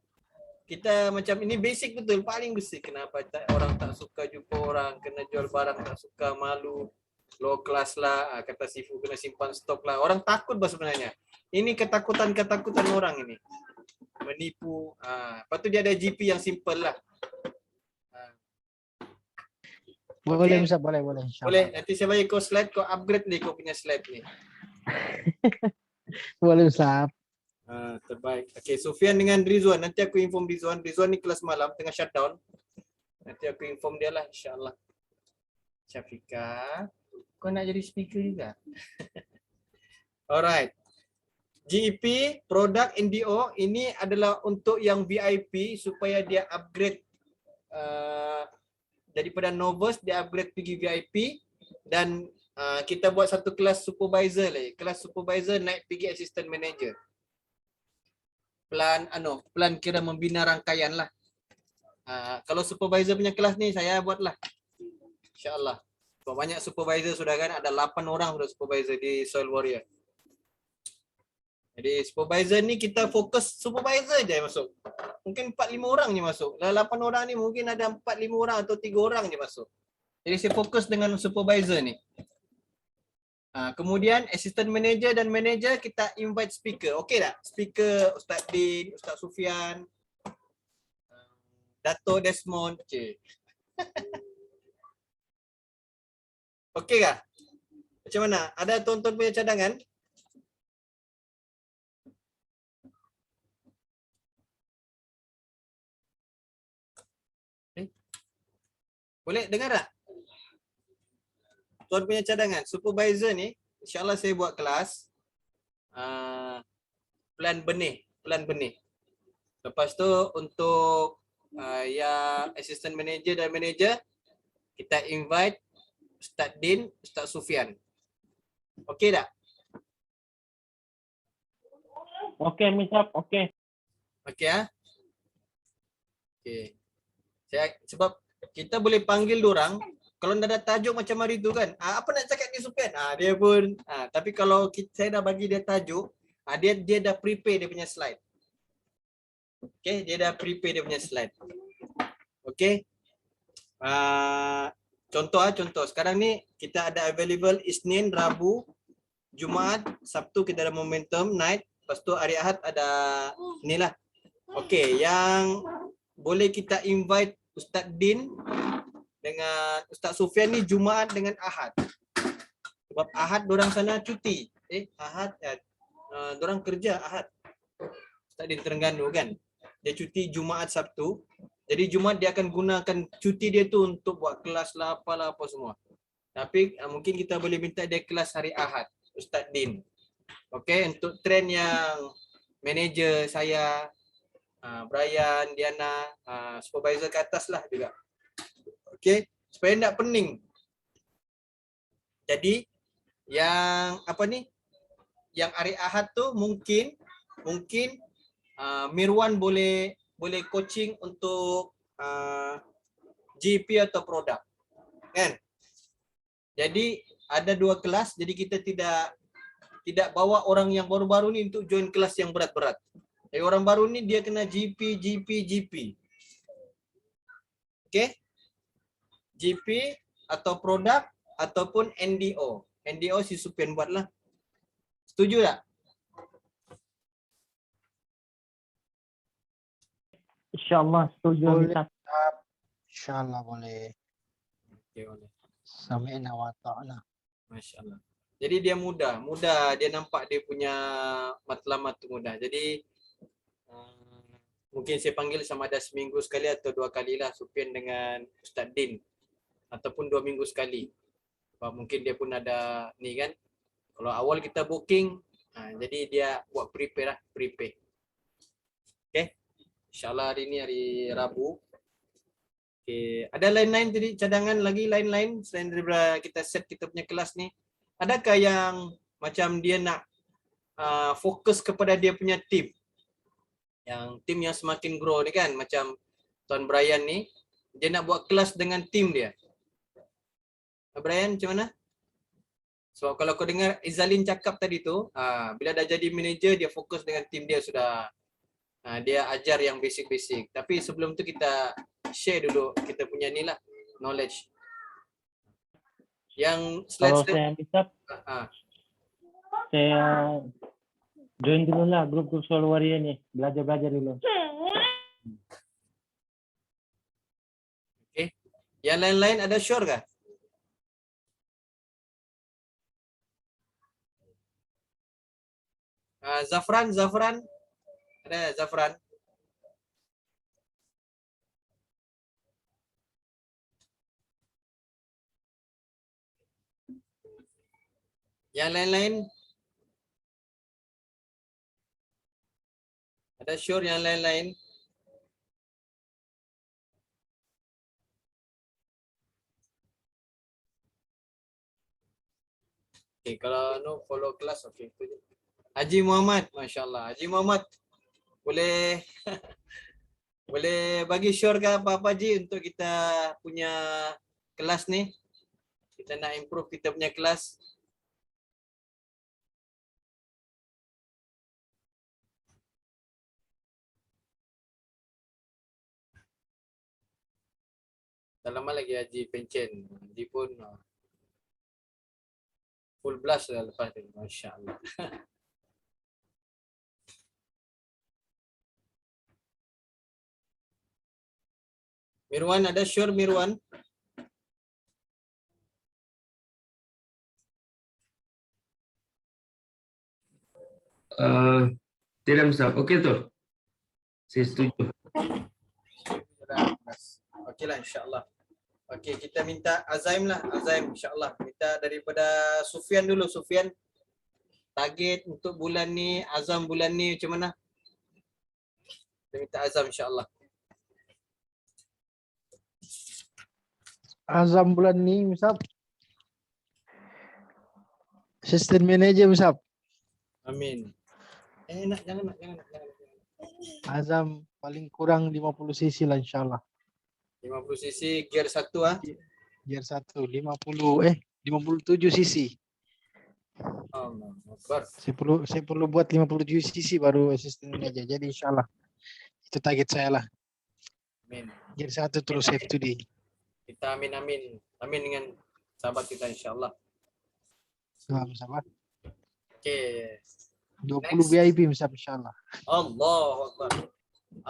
kita macam ini basic betul, paling basic. Kenapa orang tak suka jumpa orang, kena jual barang tak suka, malu, low class lah, kata Sifu kena simpan stok lah. Orang takut bah sebenarnya. Ini ketakutan orang ini. Menipu. Lepas tu dia ada GP yang simple lah. Boleh Okay. bisa, boleh. insyaAllah. Boleh, nanti saya bagi kau slide, kau upgrade ni kau punya slide ni. Boleh Ustaz. Terbaik. Okay, Sufian dengan Rizwan. Nanti aku inform Rizwan. Rizwan ni kelas malam, tengah shutdown. Nanti aku inform dia lah, insyaAllah. Syafika, kau nak jadi speaker juga? Alright. GEP, produk NDO, ini adalah untuk yang VIP supaya dia upgrade daripada novice, dia upgrade pergi VIP. Dan kita buat satu kelas supervisor lagi. Kelas supervisor naik pergi assistant manager. Plan kira membina rangkaian lah. Kalau supervisor punya kelas ni saya buat lah. InsyaAllah. Banyak supervisor sudah kan, ada 8 orang sudah supervisor di Soil Warrior. Jadi supervisor ni kita fokus supervisor je masuk. Mungkin 4-5 orang je masuk. Dalam 8 orang ni mungkin ada 4-5 orang atau 3 orang je masuk. Jadi saya fokus dengan supervisor ni. Kemudian assistant manager dan manager kita invite speaker. Okey tak? Speaker Ustaz Din, Ustaz Sufian, Dato Desmond. Okey kah? Macam mana? Ada tuan-tuan punya cadangan? Boleh dengar tak? Tuan punya cadangan. Supervisor ni, insyaAllah saya buat kelas. Plan benih. Lepas tu untuk yang assistant manager dan manager, kita invite Ustaz Din, Ustaz Sufian. Okey tak? Okey Misap, okey. Okey Okey. Sebab kita boleh panggil diorang kalau dah ada tajuk macam hari tu kan. Apa nak cakap ni Sufian? Dia pun tapi kalau saya dah bagi dia tajuk, dia dah prepare dia punya slide. Okey, dia dah prepare dia punya slide. Okey. Contoh sekarang ni kita ada available Isnin, Rabu, Jumaat, Sabtu kita ada momentum night. Lepas tu hari Ahad ada inilah. Okey, yang boleh kita invite Ustaz Din dengan Ustaz Sufian ni Jumaat dengan Ahad. Sebab Ahad dorang sana cuti. Ahad dorang kerja Ahad. Ustaz Din Terengganu kan. Dia cuti Jumaat Sabtu. Jadi Jumaat dia akan gunakan cuti dia tu untuk buat kelas lah apalah apa semua. Tapi mungkin kita boleh minta dia kelas hari Ahad, Ustaz Din. Okey, untuk trend yang manager saya, Brian, Diana, supervisor ke atas lah juga. Okey, supaya tidak pening. Jadi yang apa nih? Yang hari Ahad tuh mungkin Mirwan boleh coaching untuk GP atau produk, kan? Jadi ada 2 kelas, jadi kita tidak bawa orang yang baru-baru nih untuk join kelas yang berat-berat. Jadi orang baru nih dia kena GP. Oke? GP atau produk ataupun NDO. NDO si Supian buatlah. Setuju tak? InsyaAllah setuju Boleh. Ustaz. Insyaallah boleh. Oke, boleh. Sami'na wa ta'na. Masya Allah. Jadi dia mudah, dia nampak dia punya matlamat tu mudah. Jadi mungkin saya panggil sama ada seminggu sekali atau 2 kali lah Supian dengan Ustaz Din, ataupun 2 minggu sekali. Sebab mungkin dia pun ada ni kan. Kalau awal kita booking, jadi dia buat prepare. Okay. InsyaAllah hari ni hari Rabu. Okay. Ada lain-lain tadi cadangan lagi lain-lain selain daripada kita set kita punya kelas ni? Adakah yang macam dia nak fokus kepada dia punya tim? Yang tim yang semakin grow ni kan, macam Tuan Brian ni, dia nak buat kelas dengan tim dia. Brian macam mana? So kalau kau dengar Izalin cakap tadi tu, bila dah jadi manager dia fokus dengan tim dia sudah. Dia ajar yang basic-basic. Tapi sebelum tu kita share dulu kita punya ni lah, knowledge. Yang Kalau slide saya bisa, saya join dulu lah grup-grup Solo Warrior ni. Belajar dulu. okay. Yang lain-lain ada sure kah? Zafran. Ada Zafran? Yang lain-lain? Ada sure yang lain-lain? Okay, kalau no follow kelas, okay. Haji Muhammad, Masya Allah. Haji Muhammad, boleh boleh bagi sure ke apa-apa Haji untuk kita punya kelas ni? Kita nak improve kita punya kelas. Tak lama lagi Haji Pencen. Haji pun full blast dah lepas tu. Masya Allah. Mirwan, ada sure Mirwan? Tidak bisa. Oke tuh. Saya setuju. Okey lah insyaAllah. Okey, kita minta Azaim lah. Azaim insyaAllah. Minta daripada Sufian dulu. Sufian, target untuk bulan ni, azam bulan ni macam mana? Kita minta azam insyaAllah. Azam bulan ni Musab. Assistant manager Musab. Amin. Jangan nak. Azam paling kurang 50 cc lah insyaallah. 50 cc gear 1 ah. Gear 1 57 cc. Allah Akbar. Saya perlu buat 57 cc baru assistant manager. Jadi insyaallah itu target saya lah. Amin. Gear 1 terus save today. Kita amin. Amin dengan sahabat kita insyaAllah. Sama-sama. Okey. 20 Next. VIP Musab insyaallah. Allahu Akbar.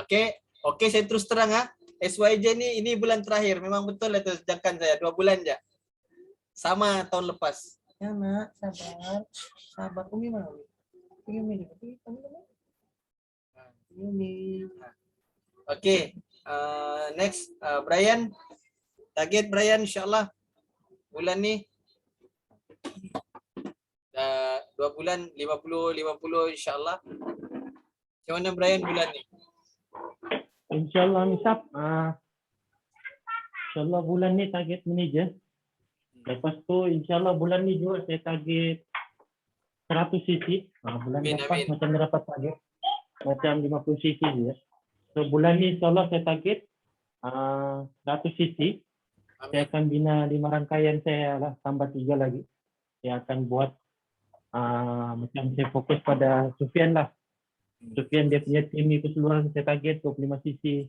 Okey, saya terus terang SYJ ni ini bulan terakhir. Memang betul lah tu sejangkan saya 2 bulan je. Sama tahun lepas. Ya nak, sabar. Umi mana? Umi. Okey. Next Brian. Target Brian insyaAllah bulan ni 2 bulan 50 insyaAllah. Macam mana Brian bulan ni? InsyaAllah Misab. InsyaAllah bulan ni target manager. Lepas tu insyaAllah bulan ni juga saya target 100 cc. Bulan Amin, lepas amin. macam dapat target macam 50 cc je. So bulan ni insyaAllah saya target 100 cc. Saya Amin. akan bina 5 rangkaian saya lah, tambah 3 lagi. Saya akan buat macam saya fokus pada Sufian lah. Sufian dia punya tim ni keseluruhan saya target 25 cc.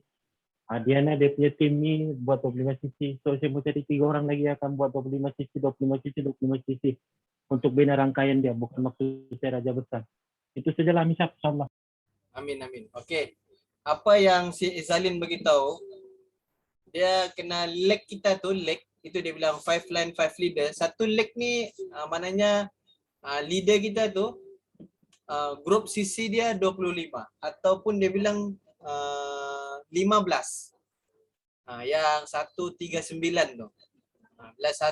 Diana dia punya tim ni buat 25 cc. So saya mau cari 3 orang lagi yang akan buat 25 cc, 25 cc, 25 cc. Untuk bina rangkaian dia, bukan maksud saya raja besar. Itu sajalah Misap, insyaAllah. Amin, amin. Okey. Apa yang si Izalin beritahu, dia kena leg kita tu, leg itu dia bilang 5 line 5 leader. Satu leg ni maknanya leader kita tu grup CC dia 25 ataupun dia bilang 15. Yang 139 tu. Bila 1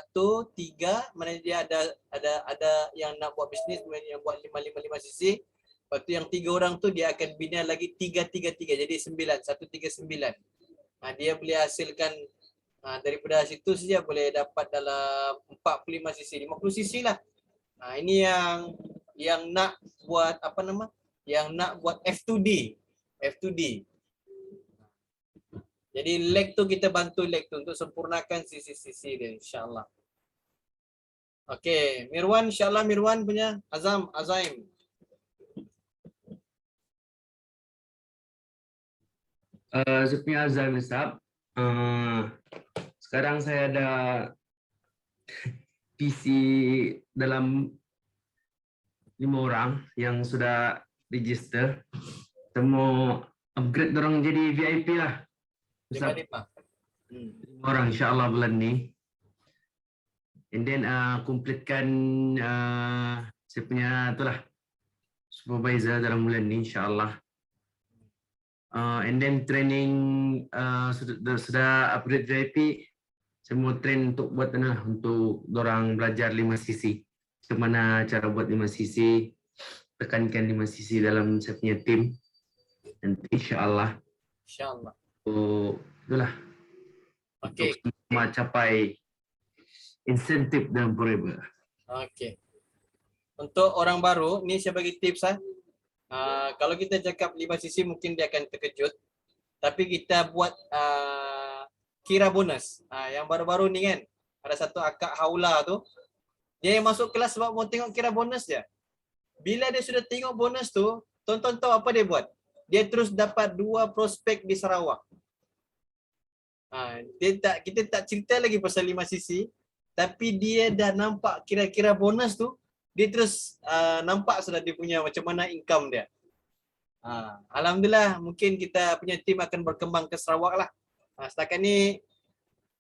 3 mana dia ada yang nak buat bisnes, yang buat 555 cc. Lepas tu yang 3 orang tu dia akan bina lagi 333 jadi 9 139. Dia boleh hasilkan daripada situ saja boleh dapat dalam 45 cc, 50 cc lah. Ini yang nak buat apa nama? Yang nak buat F2D. F2D. Jadi leg tu kita bantu leg tu untuk sempurnakan sisi-sisi dia insya-Allah. Okey, Mirwan insya-Allah Mirwan punya Azaim. Saya punya azam Misap. Sekarang saya ada PC dalam 5 orang yang sudah register. Saya mau upgrade dorang jadi VIP lah. Misap, 5. 5 orang insyaAllah bulan ni. And then completekan saya punya itulah supervisor dalam bulan ni insyaAllah. And then training sudah upgrade VIP. Saya mau train untuk buat untuk dorang belajar 5 cc. Bagaimana cara buat 5 cc, tekankan 5 cc dalam saya punya tim. Nanti insyaAllah. Insya-Allah. Itulah. Okey. Untuk semua capai insentif dan forever. Okey. Untuk orang baru, ni saya bagi tips kalau kita cakap 5 cc mungkin dia akan terkejut. Tapi kita buat kira bonus. Yang baru-baru ni kan, ada satu akak haula tu, dia yang masuk kelas sebab mau tengok kira bonus dia. Bila dia sudah tengok bonus tu, tonton tahu apa dia buat? Dia terus dapat 2 prospek di Sarawak. Kita tak cerita lagi pasal 5 cc, tapi dia dah nampak kira-kira bonus tu, dia terus nampak sudah dia punya macam mana income dia. Alhamdulillah mungkin kita punya tim akan berkembang ke Sarawak lah. Setakat ni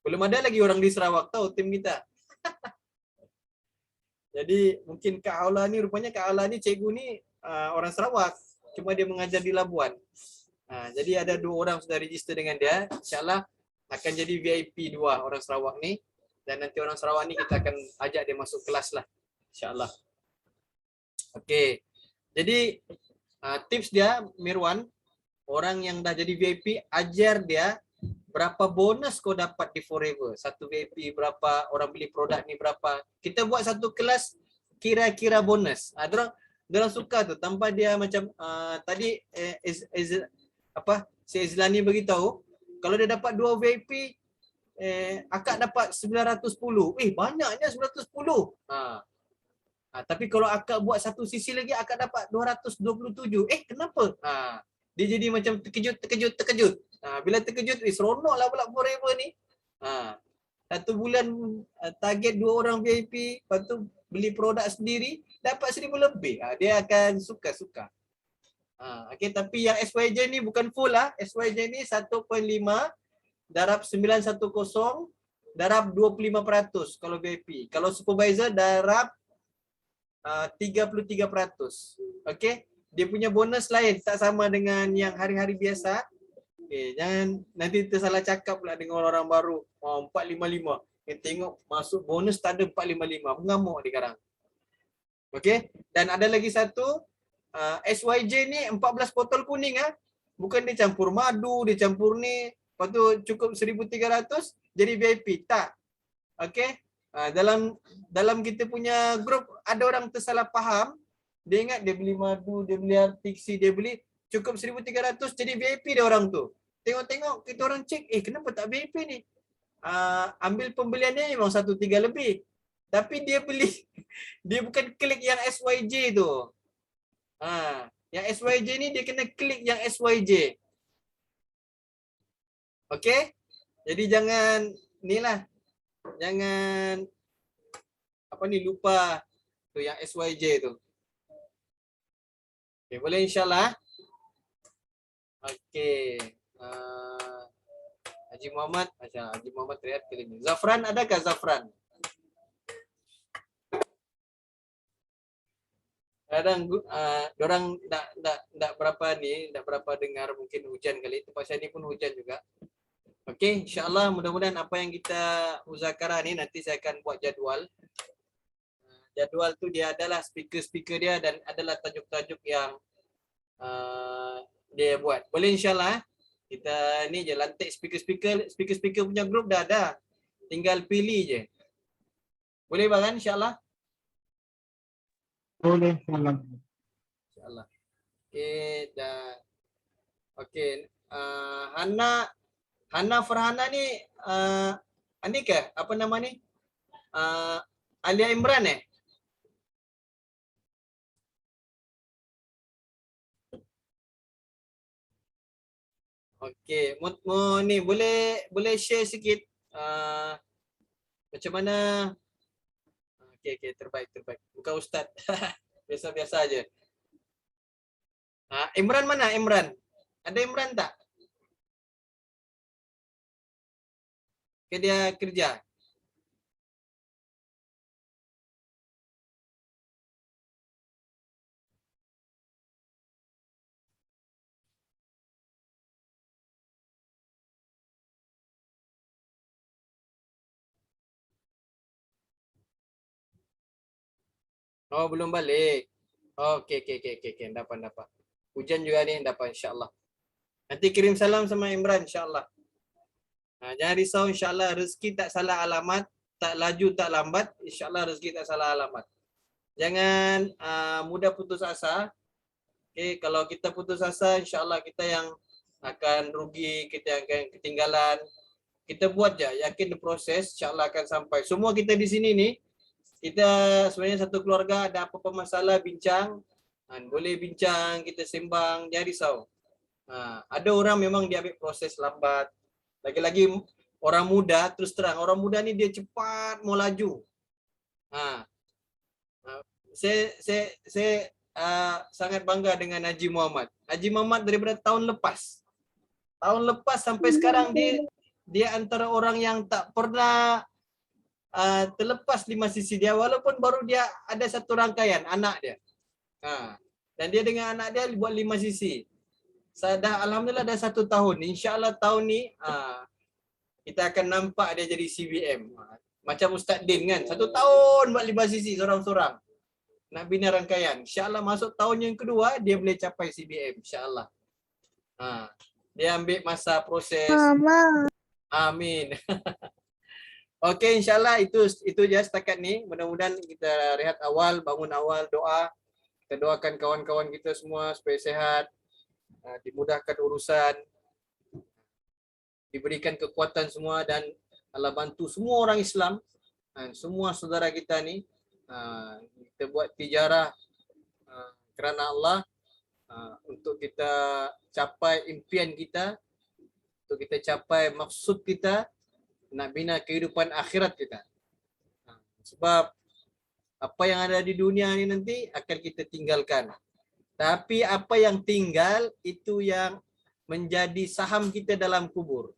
belum ada lagi orang di Sarawak tahu tim kita. Jadi mungkin Kak Aula ni rupanya Kak Aula ni cikgu ni orang Sarawak, cuma dia mengajar di Labuan. Jadi ada 2 orang sudah register dengan dia. InsyaAllah akan jadi VIP 2 orang Sarawak ni, dan nanti orang Sarawak ni kita akan ajak dia masuk kelas lah insyaAllah. Okey. Jadi tips dia Mirwan, orang yang dah jadi VIP ajar dia berapa bonus kau dapat di Forever. Satu VIP berapa, orang beli produk ni berapa. Kita buat satu kelas kira-kira bonus. Dorang suka tu tanpa dia macam tadi si Izlani beritahu kalau dia dapat 2 VIP akak dapat 910. Banyaknya 910. Tapi kalau akak buat satu sisi lagi akak dapat 227. Kenapa? Dia jadi macam terkejut. Bila terkejut, seronok lah pula Forever ni. Satu bulan target 2 orang VIP, lepas tu beli produk sendiri, dapat 1,000 lebih. Dia akan suka-suka. Okay, tapi yang SYJ ni bukan full lah. SYJ ni 1.5 darab 910 darab 25% kalau VIP. Kalau supervisor darab 33%. Okay, dia punya bonus lain, tak sama dengan yang hari-hari biasa. Okay, jangan nanti tersalah cakap pula dengan orang baru. 455. Tengok masuk bonus tak ada 455. Mengamuk dia sekarang. Okay, dan ada lagi satu SYJ ni 14 botol kuning Bukan dia campur madu, dia campur ni. Lepas tu cukup 1,300, jadi VIP. Tak. Okey. Dalam kita punya grup ada orang tersalah faham. Dia ingat dia beli madu, dia beli artiksi, dia beli cukup 1,300 jadi VIP dia orang tu. Tengok-tengok kita orang cek, kenapa tak VIP ni? Ambil pembeliannya memang 1,3 lebih. Tapi dia beli, dia bukan klik yang SYJ tu. Yang SYJ ni dia kena klik yang SYJ. Okey? Jadi jangan inilah. Jangan lupa tu yang SYJ tu. Okey, boleh insya-Allah. Okey. Haji Muhammad, Haji Muhammad terlihat kali ni. Zafran, adakah Zafran? Kadang dorang tak berapa dengar, mungkin hujan kali. Tempat saya ni pun hujan juga. Okey, insya-Allah mudah-mudahan apa yang kita muzakarah ni nanti saya akan buat jadual. Jadual tu dia adalah speaker-speaker dia dan adalah tajuk-tajuk yang dia buat. Boleh insya-Allah. Kita ni je lantik speaker punya grup dah ada. Tinggal pilih je. Boleh bang insya-Allah? Boleh. InsyaAllah. Okey, dah. Okey, Hana Farhana ni ni ke? Apa nama ni? Alia Imran Okey, ni boleh share sikit macam mana? Okey, terbaik. Bukan ustaz. Biasa-biasa aja. Imran mana Imran? Ada Imran tak? Ke dia kerja? Oh, belum balik. Oh, okey. Dapat. Hujan juga ni, dapat insya-Allah. Nanti kirim salam sama Imran insya-Allah. Jangan risau, insya-Allah rezeki tak salah alamat, tak laju tak lambat, insya-Allah rezeki tak salah alamat. Jangan mudah putus asa. Okey, kalau kita putus asa, insya-Allah kita yang akan rugi, kita yang akan ketinggalan. Kita buat je, yakin proses, insya-Allah akan sampai. Semua kita di sini ni, kita sebenarnya satu keluarga, ada apa-apa masalah bincang, boleh bincang, kita sembang, jangan risau. Ada orang memang dia ambil proses lambat. Lagi-lagi orang muda, terus terang, orang muda ni dia cepat mau laju. Saya sangat bangga dengan Haji Muhammad. Haji Muhammad daripada tahun lepas sampai sekarang dia antara orang yang tak pernah terlepas 5 sisi dia, walaupun baru dia ada satu rangkaian anak dia. Dan dia dengan anak dia buat 5 sisi. Alhamdulillah dah 1 tahun. InsyaAllah tahun ni kita akan nampak dia jadi CBM. Macam Ustaz Din kan, 1 tahun buat 5 sisi seorang-seorang. Nak bina rangkaian. InsyaAllah masuk tahun yang kedua dia boleh capai CBM. InsyaAllah. Dia ambil masa proses. Amin. Okey, insyaAllah itu je setakat ni. Mudah-mudahan kita rehat awal, bangun awal, doa. Kita doakan kawan-kawan kita semua supaya sehat, dimudahkan urusan, diberikan kekuatan semua dan Allah bantu semua orang Islam, semua saudara kita ni. Kita buat tijarah kerana Allah, untuk kita capai impian kita, untuk kita capai maksud kita, nak bina kehidupan akhirat kita. Sebab apa yang ada di dunia ni nanti akan kita tinggalkan. Tapi apa yang tinggal itu yang menjadi saham kita dalam kubur.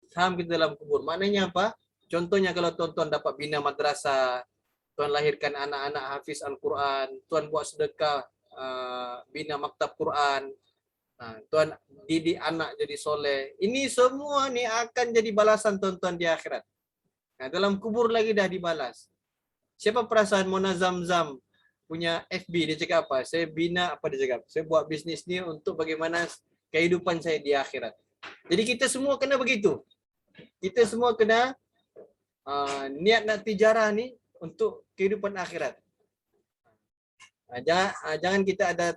Saham kita dalam kubur. Maknanya apa? Contohnya kalau tuan-tuan dapat bina madrasah, tuan lahirkan anak-anak hafiz Al-Quran, tuan buat sedekah, bina maktab Quran, tuan didik anak jadi soleh. Ini semua ni akan jadi balasan tuan-tuan di akhirat. Dalam kubur lagi dah dibalas. Siapa perasaan Mona Zamzam punya FB, dia cakap apa? Saya bina, apa dia cakap? Saya buat bisnes ni untuk bagaimana kehidupan saya di akhirat. Jadi kita semua kena begitu. kita semua kena niat nak tijarah ni untuk kehidupan akhirat. Jangan kita ada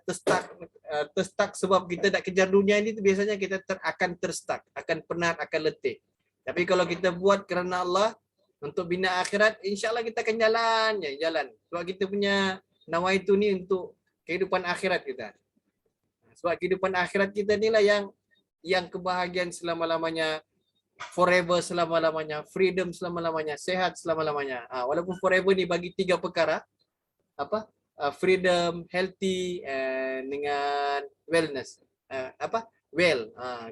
terstuck sebab kita nak kejar dunia ini tu biasanya kita akan terstuck, akan penat, akan letih. Tapi kalau kita buat kerana Allah untuk bina akhirat, insya-Allah kita akan jalan. Sebab kita punya nawaitu ni untuk kehidupan akhirat kita. Sebab kehidupan akhirat kita ni lah yang kebahagiaan selama-lamanya, forever selama-lamanya, freedom selama-lamanya, sehat selama-lamanya. Walaupun forever ni bagi 3 perkara, freedom, healthy, dengan wellness.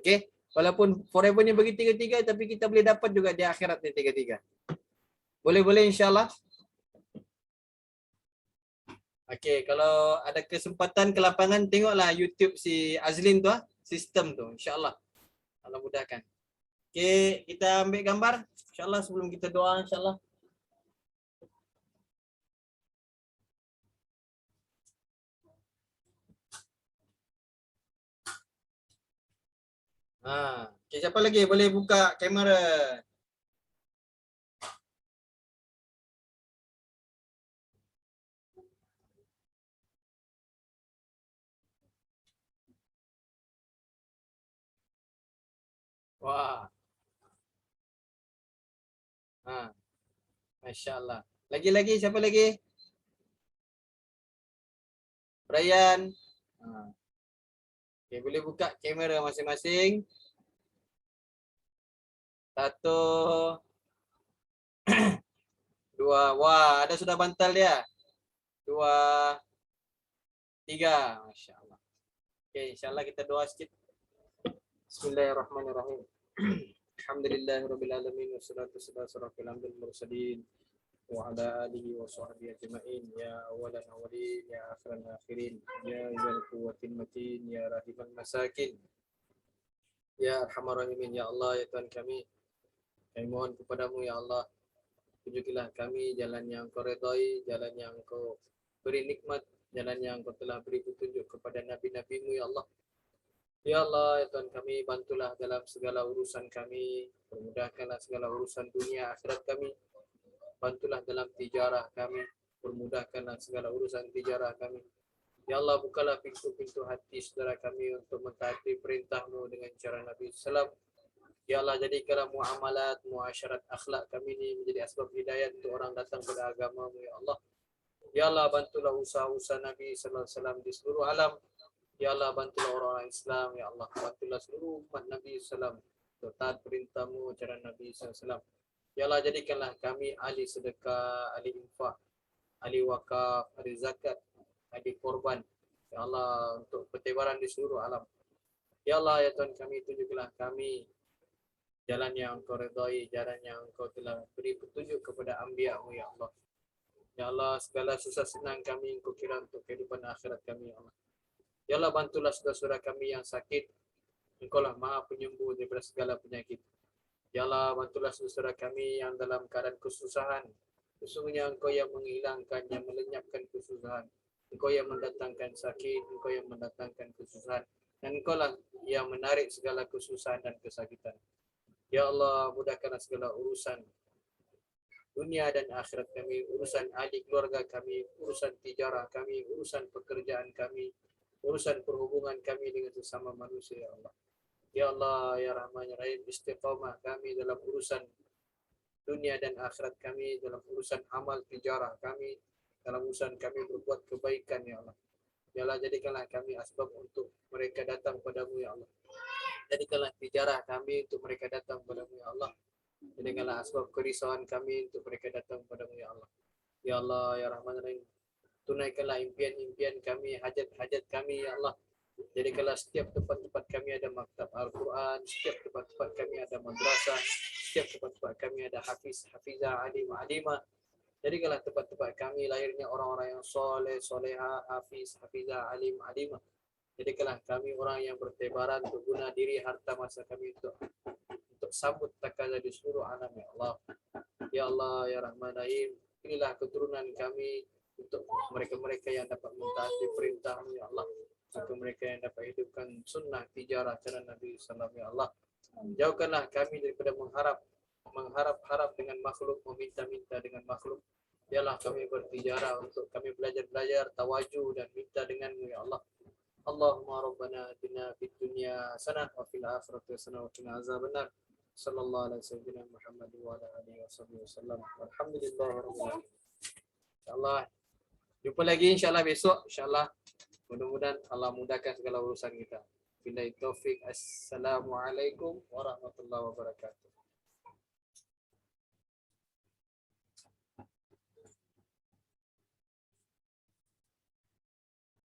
Okay. Walaupun forever ni bagi 3-3, tapi kita boleh dapat juga di akhirat ni 3-3. Boleh insya-Allah. Okay, kalau ada kesempatan ke lapangan, tengoklah YouTube si Azlin tu, sistem tu, insya-Allah. Allah mudahkan. Okay, kita ambil gambar, insya-Allah sebelum kita doa, insya-Allah. Okay, siapa lagi boleh buka kamera? Wah. Masya-Allah. Lagi siapa lagi? Brian. Okay, boleh buka kamera masing-masing. 1 2. Wah, ada sudah bantal dia. 2 3. Masya-Allah. Okay, insya-Allah kita doa sikit. Bismillahirrahmanirrahim. Alhamdulillahirabbil alamin wassalatu wassalamu ala asyrofil mursalin wa ala alihi wa sahbihi ajma'in ya awalan awwalin ya akhiran akhirin ya dzal quwwatin matin ya rahiman masakin ya arhamar rahimin ya Allah ya Tuhan kami mohon kepadamu ya Allah, tunjukilah kami jalan yang Kau redai, jalan yang Kau beri nikmat, jalan yang Kau telah beri petunjuk kepada nabi-nabimu ya Allah. Ya Allah, ya Tuhan kami, bantulah dalam segala urusan kami, permudahkanlah segala urusan dunia akhirat kami, bantulah dalam tijarah kami, permudahkanlah segala urusan tijarah kami. Ya Allah, bukalah pintu-pintu hati saudara kami untuk mentaati perintah-Mu dengan cara Nabi Sallam. Ya Allah, jadikanlah muamalat, muasyarat, akhlak kami ini menjadi asbab hidayah untuk orang datang kepada agama-Mu ya Allah. Ya Allah, bantulah usaha-usaha Nabi Sallallahu Alaihi Wasallam di seluruh alam. Ya Allah, bantulah orang-orang Islam, ya Allah. Bantulah seluruh umat Nabi SAW. Taat perintah-Mu, cara Nabi SAW. Ya Allah, jadikanlah kami ahli sedekah, ahli infak, ahli wakaf, ahli zakat, ahli korban. Ya Allah, untuk pertebaran di seluruh alam. Ya Allah, ya Tuhan kami, tunjuklah kami jalan yang Kau redai, jalan yang Kau telah beri petunjuk kepada anbiya-Mu, ya Allah. Ya Allah, segala susah senang kami Engkau kira untuk kehidupan akhirat kami, ya Allah. Ya Allah, bantulah saudara-saudara kami yang sakit. Engkau lah Maha Penyembuh daripada segala penyakit. Ya Allah, bantulah saudara kami yang dalam keadaan kesusahan. Sesungguhnya Engkau yang menghilangkan, yang melenyapkan kesusahan. Engkau yang mendatangkan sakit, Engkau yang mendatangkan kesusahan. Dan Engkau lah yang menarik segala kesusahan dan kesakitan. Ya Allah, mudahkanlah segala urusan dunia dan akhirat kami, urusan ahli keluarga kami, urusan tijarah kami, urusan pekerjaan kami, urusan perhubungan kami dengan sesama manusia, ya Allah. Ya Allah, ya Rahman, ya Rahim, istiqamah kami dalam urusan dunia dan akhirat kami, dalam urusan amal tijarah kami, dalam urusan kami berbuat kebaikan, ya Allah. Ya Allah, jadikanlah kami asbab untuk mereka datang padamu, ya Allah. Jadikanlah tijarah kami untuk mereka datang padamu, ya Allah. Jadikanlah asbab kerisauan kami untuk mereka datang padamu, ya Allah. Ya Allah, ya Rahman, ya Rahim, tunaikanlah impian-impian kami, hajat-hajat kami, ya Allah. Jadikanlah setiap tempat-tempat kami ada maktab Al-Quran, setiap tempat-tempat kami ada madrasah, setiap tempat-tempat kami ada hafiz, hafizah, alim, alimah. Jadikanlah tempat-tempat kami lahirnya orang-orang yang soleh, soleha, hafiz, hafizah, alim, alimah. Jadikanlah kami orang yang bertebaran untuk guna diri harta masa kami untuk sambut takaza di seluruh alam, ya Allah. Ya Allah, ya Rahman, Rahim, inilah keturunan kami untuk mereka-mereka yang dapat mentaati perintah-Mu, ya Allah. Untuk mereka yang dapat hidupkan sunnah tijarah cara Nabi SAW, ya Allah. Jauhkanlah kami daripada mengharap dengan makhluk, meminta-minta dengan makhluk. Biarlah kami bertijarah untuk kami belajar tawaju dan minta denganmu ya Allah. Allahumma rabbana atina fid dunya hasanah wa fil akhirati hasanah wa qina azabannar. Sallallahu alaihi wasallam Muhammad wa ala alihi wasallam. Alhamdulillahirabbil alamin. Insyaallah jumpa lagi insyaallah besok insyaallah. Mudah-mudahan Allah mudahkan segala urusan kita. Billahi taufik. Assalamualaikum warahmatullahi wabarakatuh.